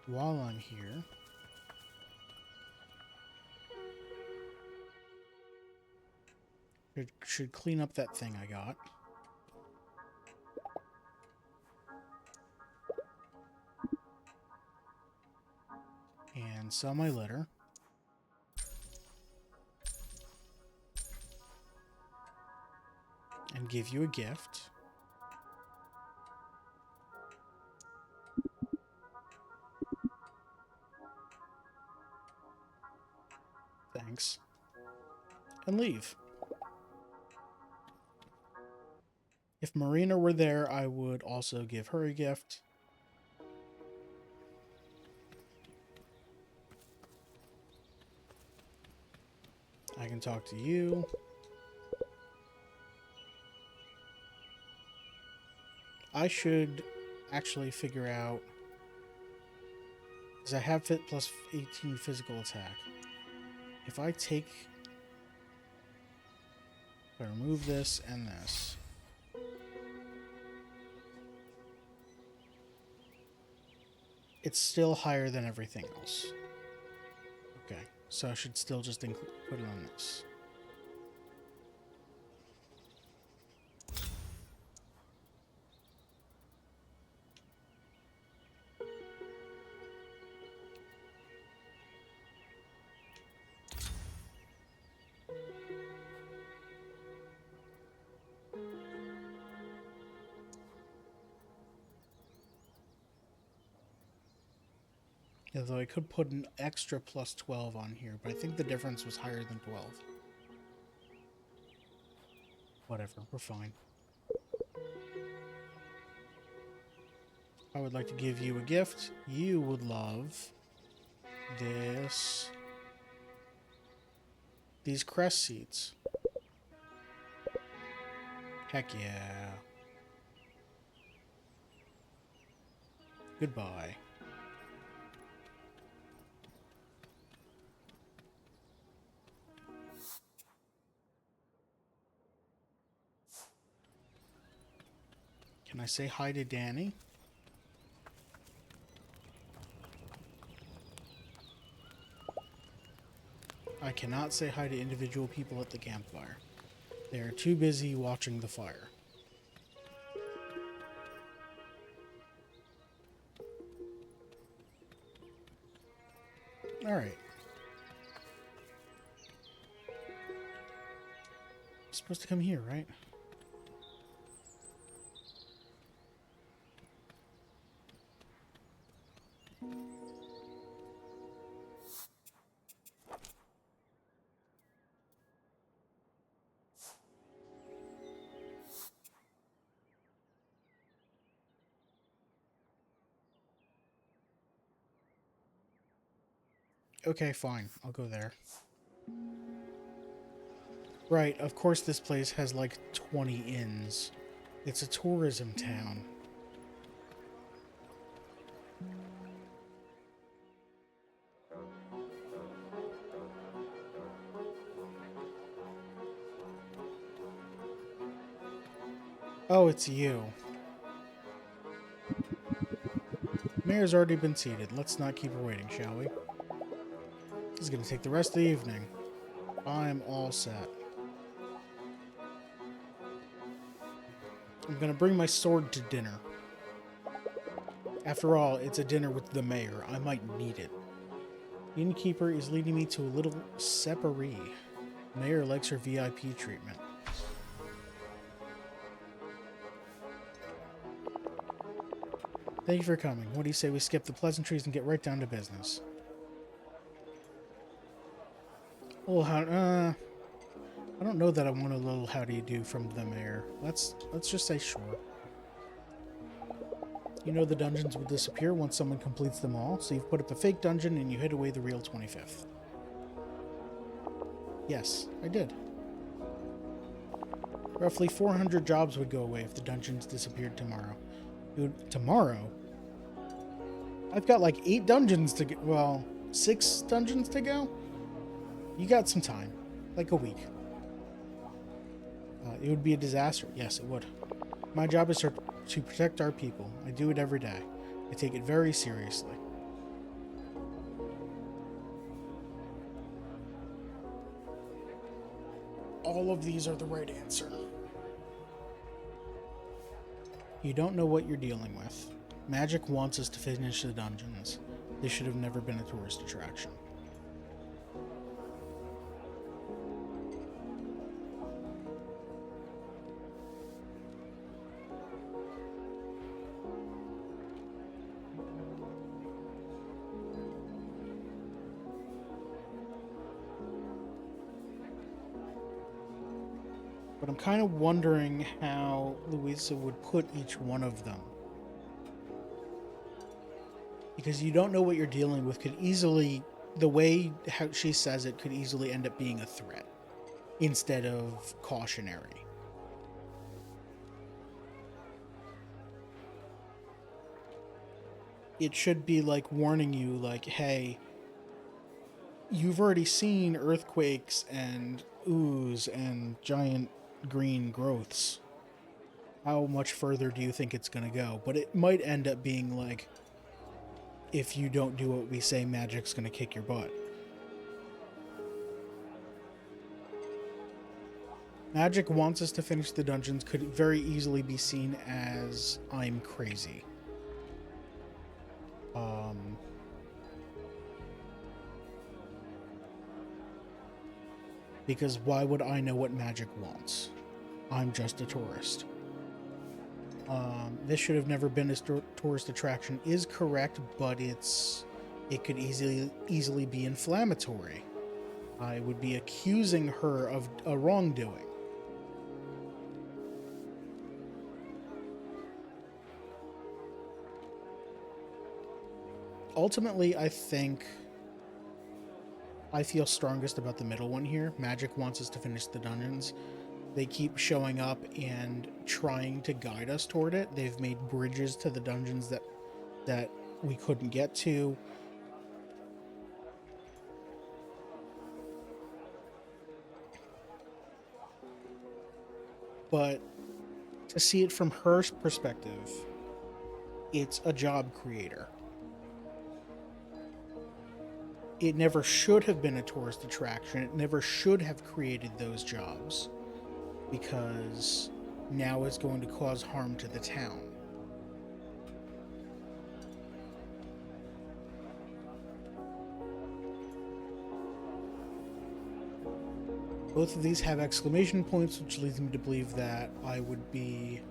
While I'm here, should clean up that thing I got. And sell my litter. And give you a gift. Thanks. And leave. If Marina were there, I would also give her a gift. I can talk to you. I should actually figure out... because I have fit plus 18 physical attack. If I take... if I remove this and this... it's still higher than everything else. Okay, so I should still just put it on this. Although I could put an extra plus 12 on here, but I think the difference was higher than 12. Whatever, we're fine. I would like to give you a gift. You would love this. These crest seeds. Heck yeah. Goodbye. Can I say hi to Danny? I cannot say hi to individual people at the campfire. They are too busy watching the fire. Alright. Supposed to come here, right? Okay, fine. I'll go there. Right, of course this place has like 20 inns. It's a tourism town. Oh, it's you. Mayor's already been seated. Let's not keep her waiting, shall we? This is going to take the rest of the evening. I'm all set. I'm going to bring my sword to dinner. After all, it's a dinner with the mayor. I might need it. The innkeeper is leading me to a little separee. Mayor likes her VIP treatment. Thank you for coming. What do you say we skip the pleasantries and get right down to business? Well, I don't know that I want a little how do you do from the mayor. Let's just say sure. You know the dungeons will disappear once someone completes them all, so you've put up a fake dungeon and you hid away the real 25th. Yes, I did. Roughly 400 jobs would go away if the dungeons disappeared tomorrow. Tomorrow? I've got like 8 dungeons to go. Well, 6 dungeons to go? You got some time. Like a week. It would be a disaster. Yes, it would. My job is to protect our people. I do it every day. I take it very seriously. All of these are the right answer. You don't know what you're dealing with. Magic wants us to finish the dungeons. This should have never been a tourist attraction. But I'm kind of wondering how Louisa would put each one of them. Because you don't know what you're dealing with could easily, the way how she says it could easily end up being a threat instead of cautionary. It should be like warning you, like, hey, you've already seen earthquakes and ooze and giant green growths. How much further do you think it's going to go? But it might end up being like, if you don't do what we say, magic's going to kick your butt. Magic wants us to finish the dungeons could very easily be seen as I'm crazy. Because why would I know what magic wants? I'm just a tourist. This should have never been a tourist attraction is correct, but it could easily be inflammatory. I would be accusing her of a wrongdoing. Ultimately, I think I feel strongest about the middle one here. Magic wants us to finish the dungeons. They keep showing up and trying to guide us toward it. They've made bridges to the dungeons that we couldn't get to. But to see it from her perspective, it's a job creator. it never should have been a tourist attraction. It never should have created those jobs, because now it's going to cause harm to the town. Both of these have exclamation points, which leads me to believe that I would be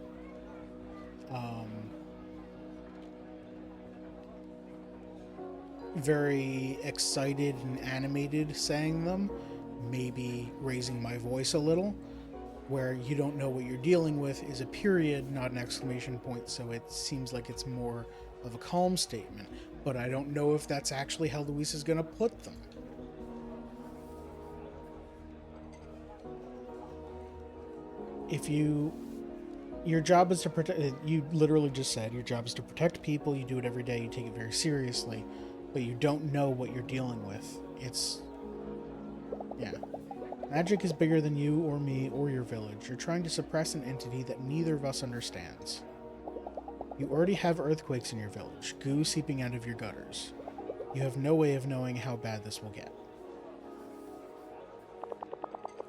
very excited and animated saying them, maybe raising my voice a little. Where you don't know what you're dealing with is a period, not an exclamation point, so it seems like it's more of a calm statement. But I don't know if that's actually how Luis is going to put them. If your job is to protect, you literally just said your job is to protect people, you do it every day, you take it very seriously, but you don't know what you're dealing with. Yeah. Magic is bigger than you or me or your village. You're trying to suppress an entity that neither of us understands. You already have earthquakes in your village, goo seeping out of your gutters. You have no way of knowing how bad this will get.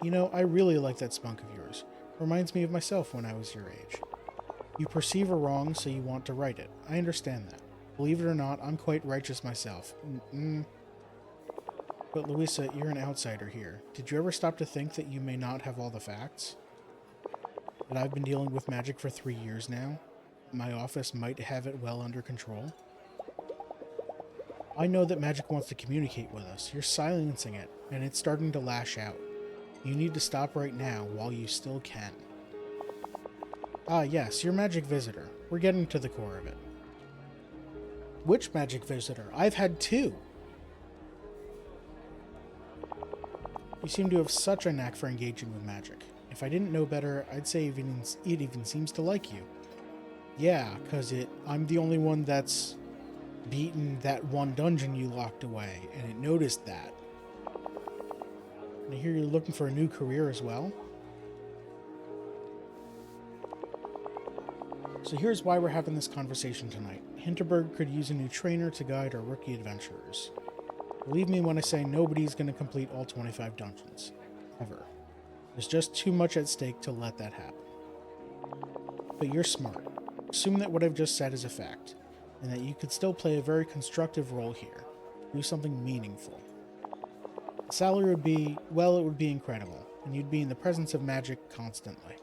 You know, I really like that spunk of yours. Reminds me of myself when I was your age. You perceive a wrong, so you want to right it. I understand that. Believe it or not, I'm quite righteous myself. But Louisa, you're an outsider here. Did you ever stop to think that you may not have all the facts? That I've been dealing with magic for 3 years now? My office might have it well under control? I know that magic wants to communicate with us. You're silencing it, and it's starting to lash out. You need to stop right now while you still can. Ah, yes, your magic visitor. We're getting to the core of it. Which magic visitor? I've had 2. You seem to have such a knack for engaging with magic. If I didn't know better, I'd say it even seems to like you. Yeah, because I'm the only one that's beaten that one dungeon you locked away, and it noticed that. And I hear you're looking for a new career as well. So here's why we're having this conversation tonight. Hinterberg could use a new trainer to guide our rookie adventurers. Believe me when I say nobody's going to complete all 25 dungeons. Ever. There's just too much at stake to let that happen. But you're smart. Assume that what I've just said is a fact, and that you could still play a very constructive role here. Do something meaningful. The salary would be, well, it would be incredible, and you'd be in the presence of magic constantly.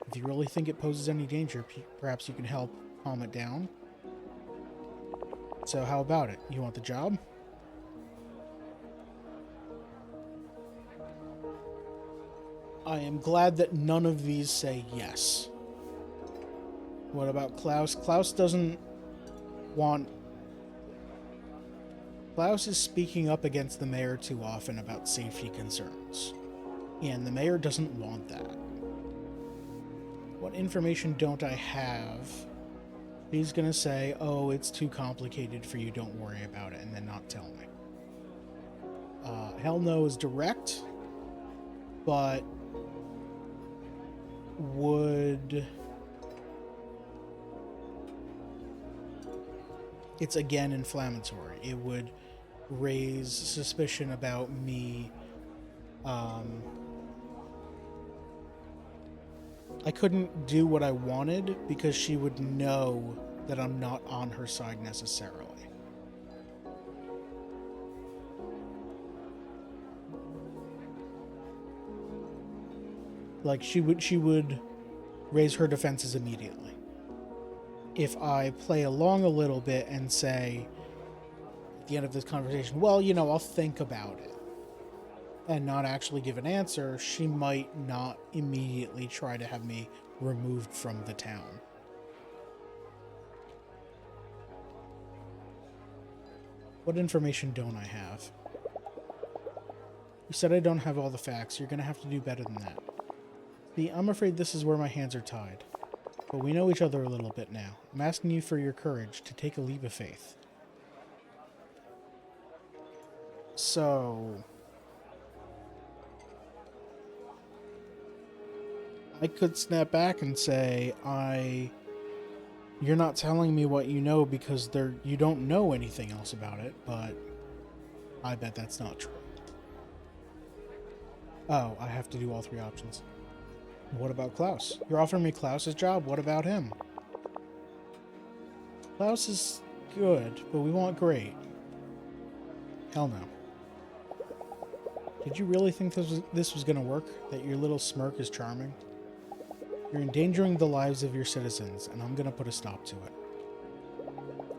If you really think it poses any danger, perhaps you can help calm it down. So how about it? You want the job? I am glad that none of these say yes. What about Klaus? Klaus doesn't want... Klaus is speaking up against the mayor too often about safety concerns. And the mayor doesn't want that. What information don't I have? He's gonna say, oh, it's too complicated for you, don't worry about it, and then not tell me. Hell no is direct, but would... It's again inflammatory. It would raise suspicion about me. I couldn't do what I wanted because she would know that I'm not on her side necessarily. Like, she would raise her defenses immediately. If I play along a little bit and say, at the end of this conversation, well, you know, I'll think about it, and not actually give an answer, she might not immediately try to have me removed from the town. What information don't I have? You said I don't have all the facts. You're going to have to do better than that. See, I'm afraid this is where my hands are tied. But we know each other a little bit now. I'm asking you for your courage to take a leap of faith. So... I could snap back and say, you're not telling me what you know because you don't know anything else about it, but I bet that's not true. Oh, I have to do all 3 options. What about Klaus? You're offering me Klaus's job. What about him? Klaus is good, but we want great. Hell no. Did you really think this was going to work? That your little smirk is charming? You're endangering the lives of your citizens, and I'm going to put a stop to it.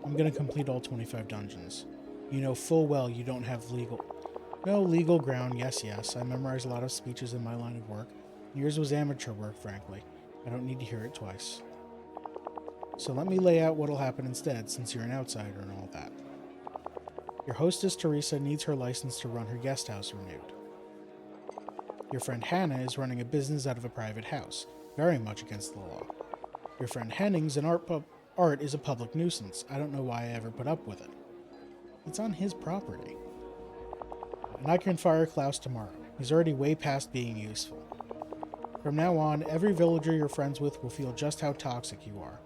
I'm going to complete all 25 dungeons. You know full well you don't have no legal ground. Yes, I memorized a lot of speeches in my line of work. Yours was amateur work, frankly. I don't need to hear it twice. So let me lay out what'll happen instead, since you're an outsider and all that. Your hostess, Teresa, needs her license to run her guest house renewed. Your friend Hannah is running a business out of a private house, very much against the law. Your friend Henning's art is a public nuisance. I don't know why I ever put up with it. It's on his property. And I can fire Klaus tomorrow. He's already way past being useful. From now on, every villager you're friends with will feel just how toxic you are,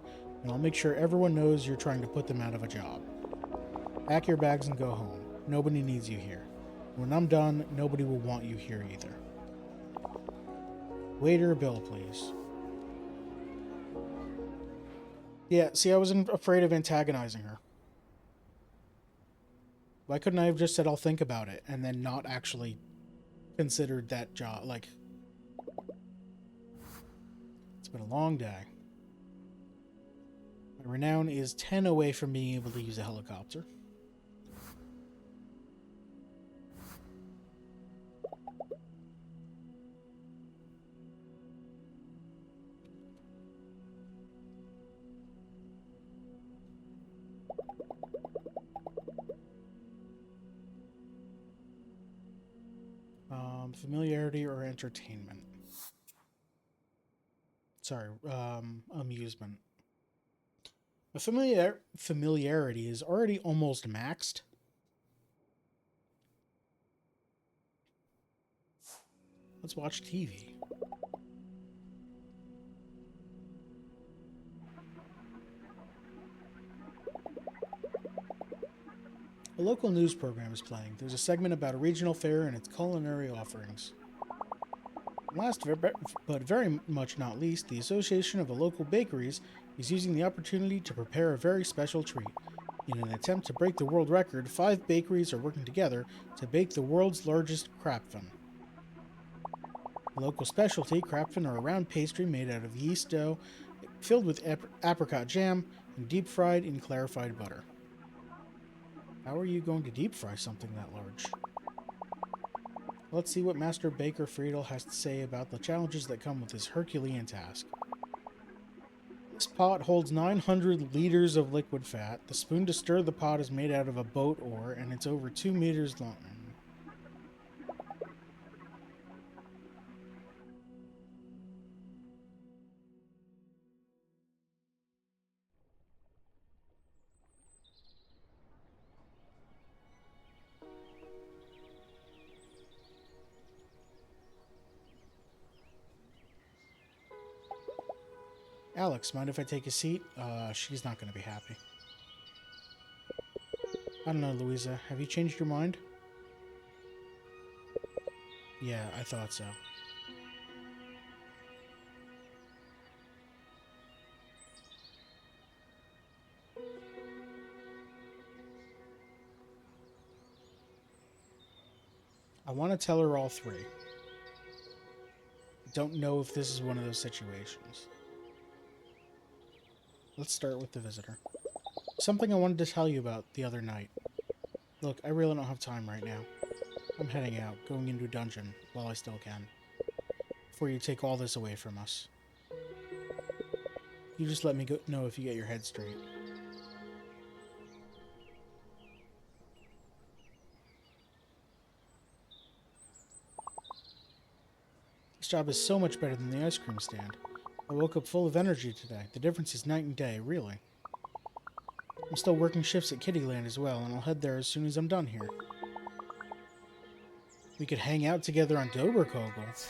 and I'll make sure everyone knows you're trying to put them out of a job. Pack your bags and go home. Nobody needs you here. When I'm done, nobody will want you here either. Waiter, bill, please. Yeah, see, I wasn't afraid of antagonizing her. Why couldn't I have just said I'll think about it and then not actually considered that job? Like, it's been a long day. My renown is 10 away from being able to use a helicopter. Familiarity or entertainment? Sorry, amusement. A familiarity is already almost maxed. Let's watch TV. A local news program is playing. There's a segment about a regional fair and its culinary offerings. Last but very much not least, the Association of the Local Bakeries is using the opportunity to prepare a very special treat. In an attempt to break the world record, 5 bakeries are working together to bake the world's largest krapfen. The local specialty, krapfen, are a round pastry made out of yeast dough filled with apricot jam and deep fried in clarified butter. How are you going to deep fry something that large? Let's see what Master Baker Friedel has to say about the challenges that come with this Herculean task. This pot holds 900 liters of liquid fat. The spoon to stir the pot is made out of a boat oar, and it's over 2 meters long. Alex, mind if I take a seat? She's not going to be happy. I don't know, Louisa. Have you changed your mind? Yeah, I thought so. I want to tell her all 3. Don't know if this is one of those situations. Let's start with the visitor. Something I wanted to tell you about the other night. Look, I really don't have time right now. I'm heading out, going into a dungeon, while I still can. Before you take all this away from us. You just let me know if you get your head straight. This job is so much better than the ice cream stand. I woke up full of energy today. The difference is night and day, really. I'm still working shifts at Kittyland as well, and I'll head there as soon as I'm done here. We could hang out together on Doberkogel.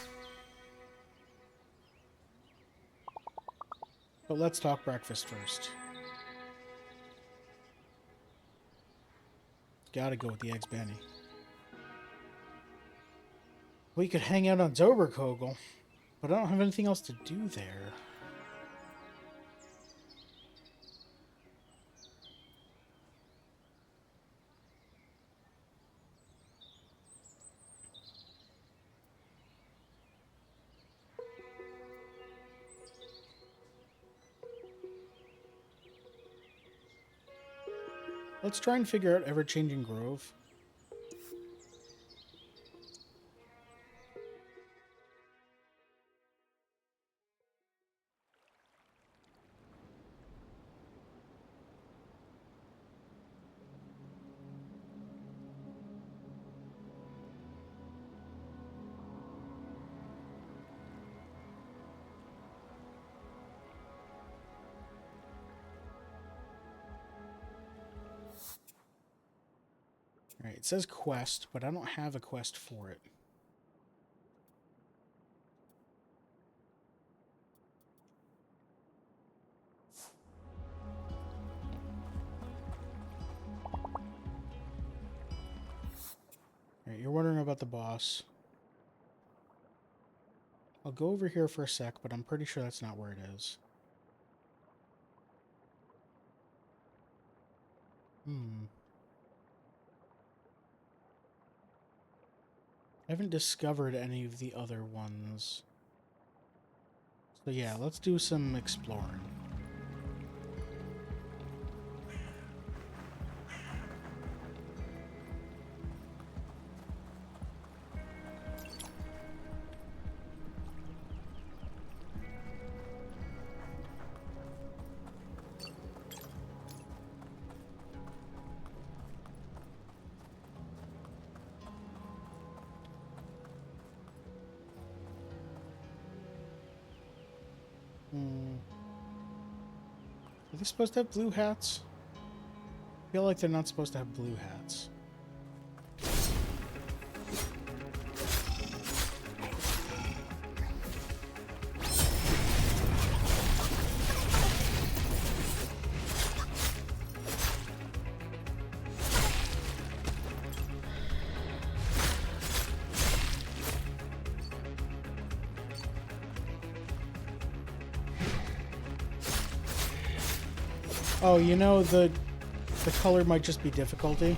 But let's talk breakfast first. Gotta go with the eggs Benny. We could hang out on Zoberkogel, but I don't have anything else to do there. Let's try and figure out Ever-Changing Grove. Alright, it says quest, but I don't have a quest for it. Alright, you're wondering about the boss. I'll go over here for a sec, but I'm pretty sure that's not where it is. I haven't discovered any of the other ones. So yeah, let's do some exploring. Are they supposed to have blue hats? I feel like they're not supposed to have blue hats. Oh, you know, the color might just be difficulty.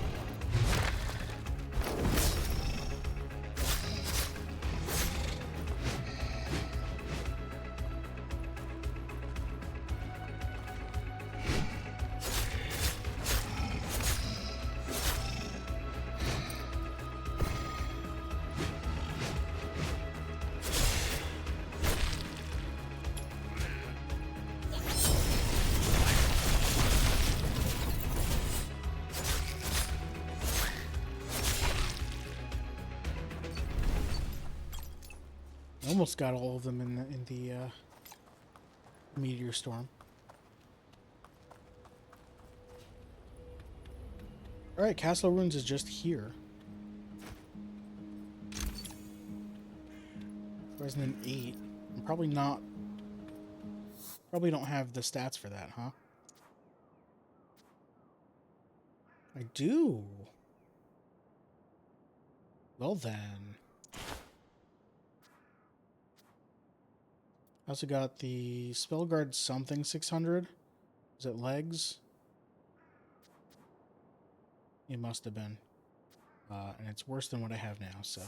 Almost got all of them in the meteor storm. All right, Castle Ruins is just here. Resident 8. I'm probably not. Probably don't have the stats for that, huh? I do. Well then. I also got the Spellguard something 600. Is it legs? It must have been. And it's worse than what I have now, so.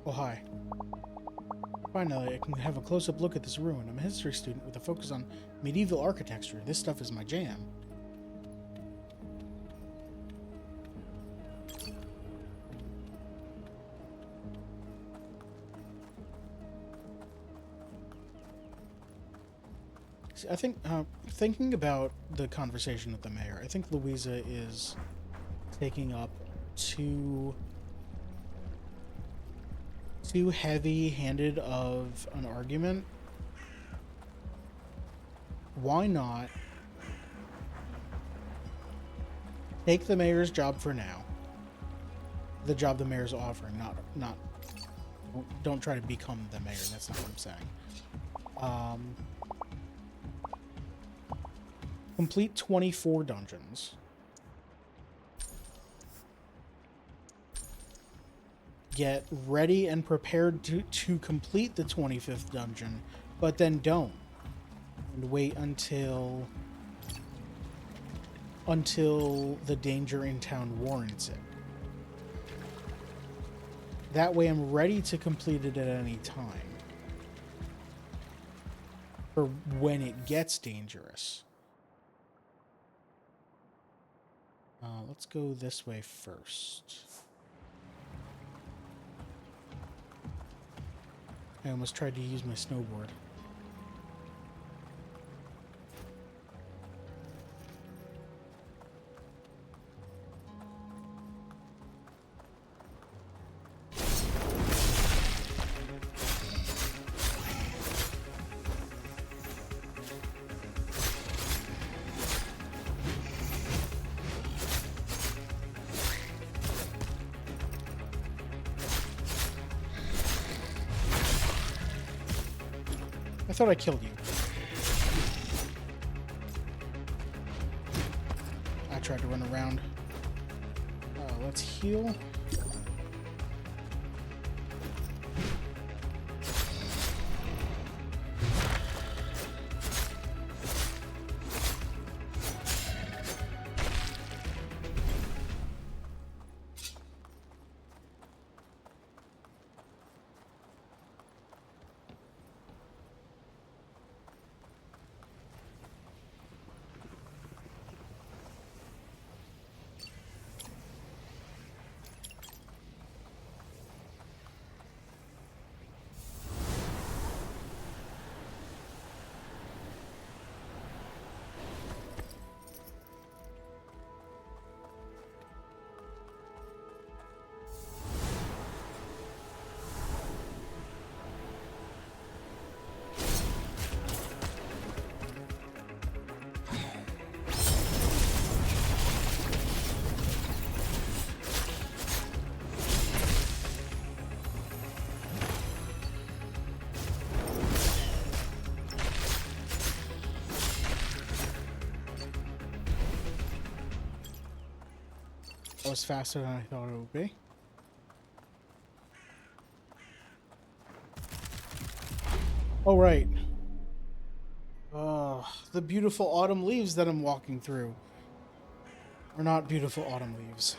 Oh, hi. Finally, I can have a close-up look at this ruin. I'm a history student with a focus on medieval architecture. This stuff is my jam. I think, thinking about the conversation with the mayor, I think Louisa is taking up too heavy-handed of an argument. Why not take the mayor's job for now? The job the mayor's offering, not don't try to become the mayor. That's not what I'm saying. Complete 24 dungeons. Get ready and prepared to complete the 25th dungeon, but then don't. And wait until the danger in town warrants it. That way I'm ready to complete it at any time. For when it gets dangerous. Let's go this way first. I almost tried to use my snowboard. I thought I killed you. I tried to run around. Let's heal. That was faster than I thought it would be. Oh, right. The beautiful autumn leaves that I'm walking through are not beautiful autumn leaves.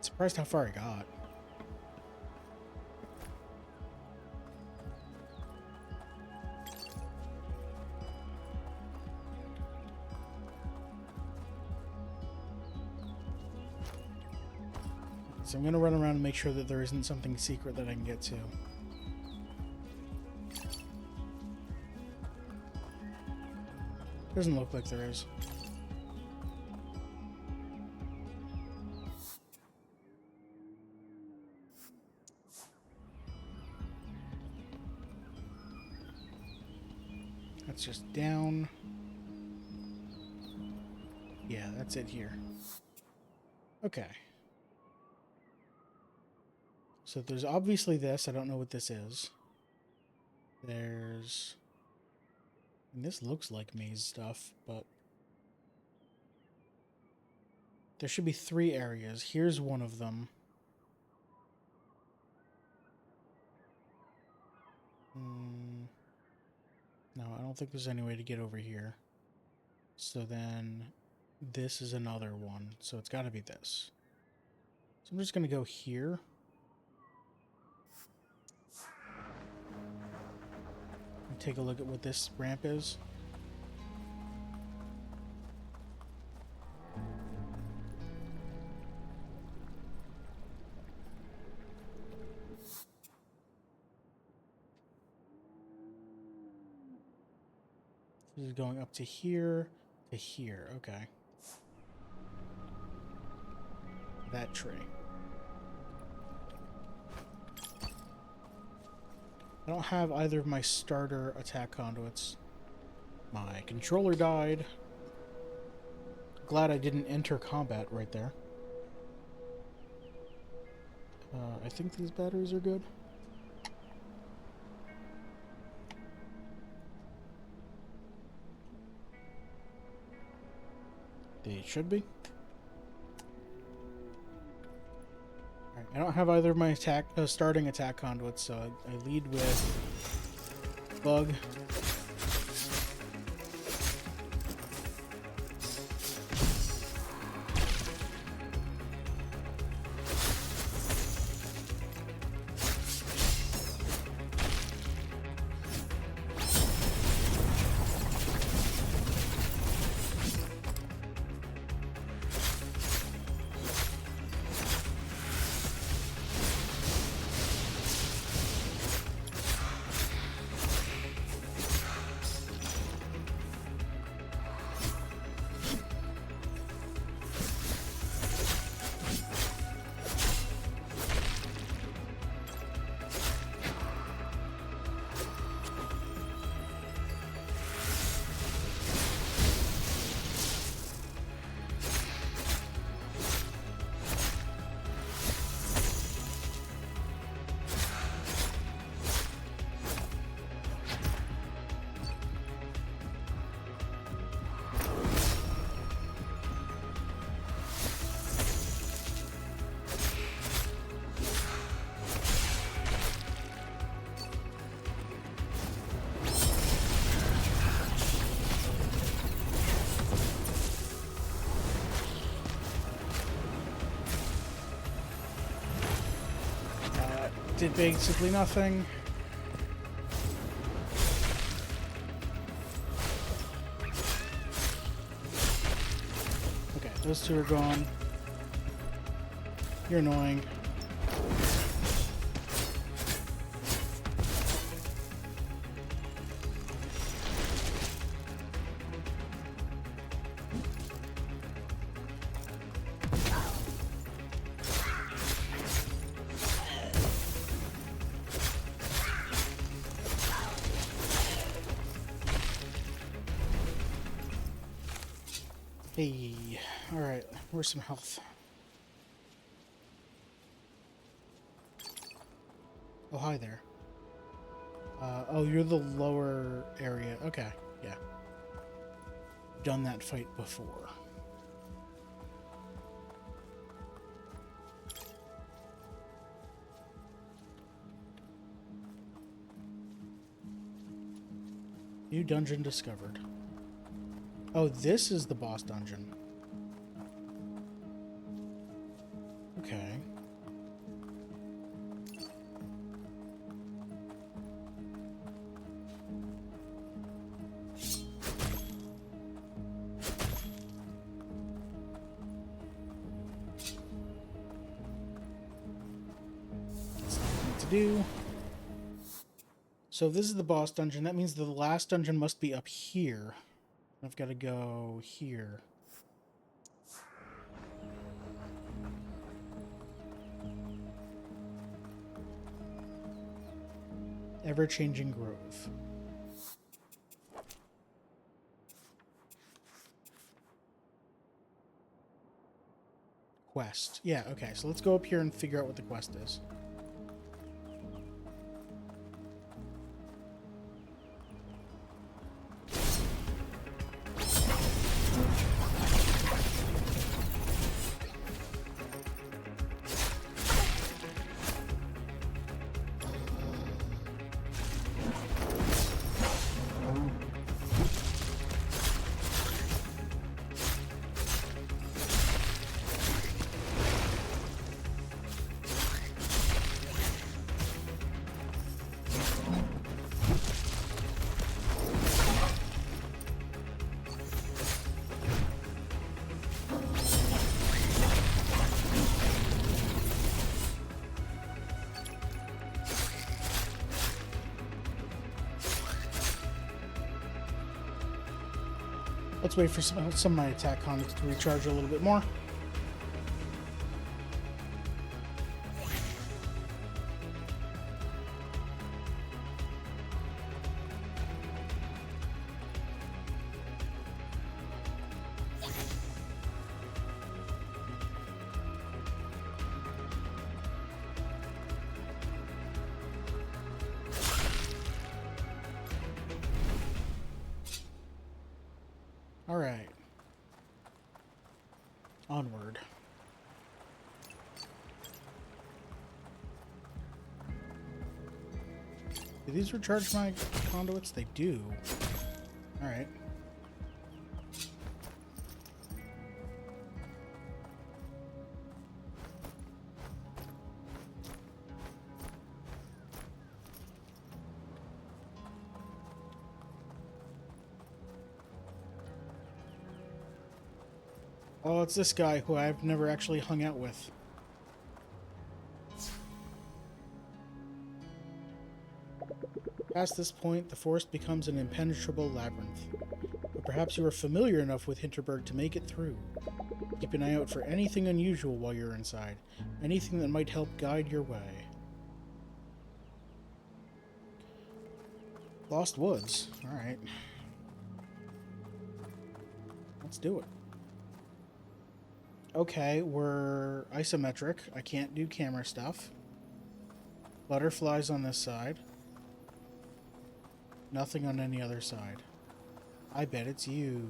Surprised how far I got. So I'm going to run around and make sure that there isn't something secret that I can get to. Doesn't look like there is. That's just down. Yeah, that's it here. Okay. So there's obviously this. I don't know what this is. There's... And this looks like maze stuff, but... There should be 3 areas. Here's one of them. No, I don't think there's any way to get over here. So then... This is another one. So it's got to be this. So I'm just going to go here. And take a look at what this ramp is. This is going up to here, okay. That tree. I don't have either of my starter attack conduits. My controller died. Glad I didn't enter combat right there. I think these batteries are good. They should be. Alright, I don't have either of my starting attack conduits, so I lead with Bug. Did basically nothing. Okay, those two are gone. You're annoying. Hey, alright, where's some health? Oh, hi there. Oh, you're the lower area. Okay, yeah. Done that fight before. New dungeon discovered. Oh, this is the boss dungeon. Okay. That's nothing to do. So if this is the boss dungeon, that means the last dungeon must be up here. I've got to go here. Ever-changing grove. Quest. Yeah, okay, so let's go up here and figure out what the quest is. Let's wait for some of my attack conduits to recharge a little bit more. All right. Onward. Do these recharge my conduits? They do. Alright. Oh, it's this guy who I've never actually hung out with. Past this point, the forest becomes an impenetrable labyrinth. But perhaps you are familiar enough with Hinterberg to make it through. Keep an eye out for anything unusual while you're inside. Anything that might help guide your way. Lost Woods. Alright. Let's do it. Okay, we're isometric. I can't do camera stuff. Butterflies on this side. Nothing on any other side. I bet it's you.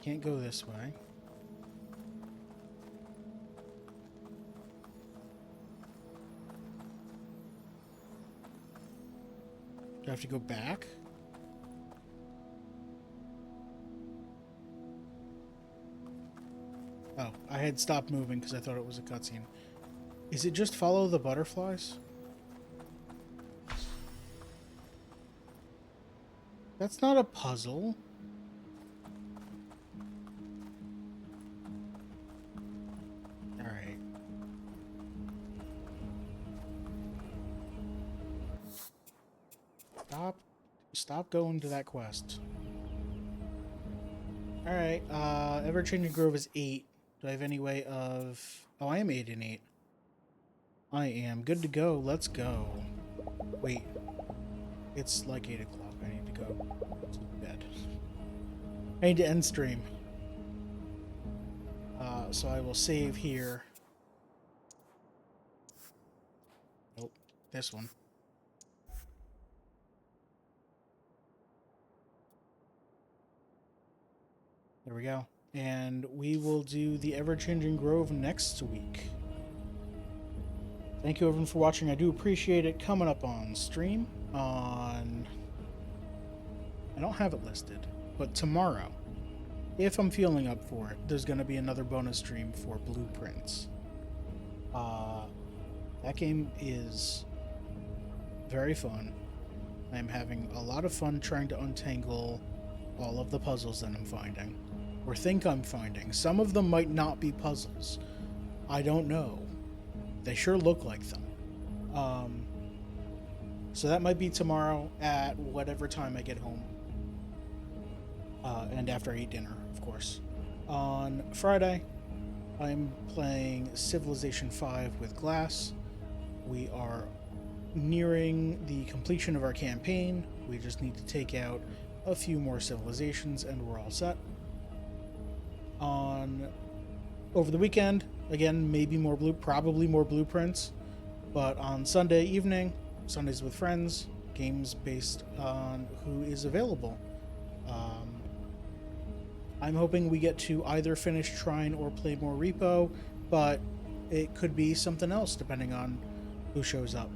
Can't go this way. Do I have to go back? Oh, I had stopped moving because I thought it was a cutscene. Is it just follow the butterflies? That's not a puzzle. Alright. Stop going to that quest. Alright, Ever-Changing Grove is 8. Do I have any way of... Oh, I am 8 and 8. I am good to go. Let's go. Wait. It's like 8 o'clock. I need to go to bed. I need to end stream. So I will save here. Nope. This one. There we go. And we will do the Ever-Changing Grove next week. Thank you everyone for watching. I do appreciate it. Coming up on stream on... I don't have it listed, but tomorrow, if I'm feeling up for it, there's going to be another bonus stream for Blueprints. That game is very fun. I'm having a lot of fun trying to untangle all of the puzzles that I'm finding. Or think I'm finding. Some of them might not be puzzles. I don't know. They sure look like them. So that might be tomorrow at whatever time I get home. And after I eat dinner, of course. On Friday, I'm playing Civilization 5 with Glass. We are nearing the completion of our campaign. We just need to take out a few more civilizations and we're all set. Over the weekend, again, probably more Blueprints, but on Sunday evening, Sundays with Friends, games based on who is available. I'm hoping we get to either finish Trine or play more Repo, but it could be something else depending on who shows up.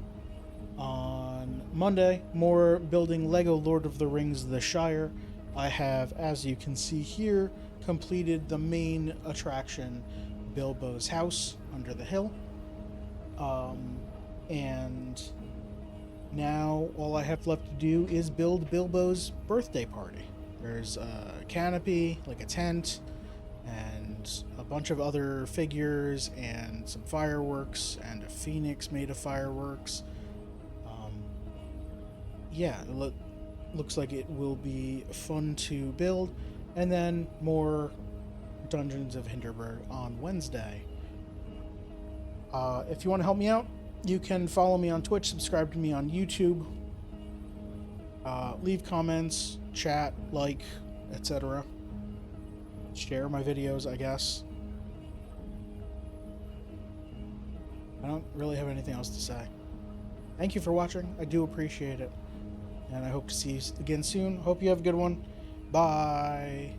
On Monday, more building Lego Lord of the Rings The Shire. I have, as you can see here, completed the main attraction, Bilbo's house under the hill. And now all I have left to do is build Bilbo's birthday party. There's a canopy, like a tent, and a bunch of other figures, and some fireworks, and a phoenix made of fireworks. Yeah, it looks like it will be fun to build. And then more Dungeons of Hinterberg on Wednesday. If you want to help me out, you can follow me on Twitch, subscribe to me on YouTube, leave comments, chat, like, etc. Share my videos, I guess. I don't really have anything else to say. Thank you for watching. I do appreciate it. And I hope to see you again soon. Hope you have a good one. Bye.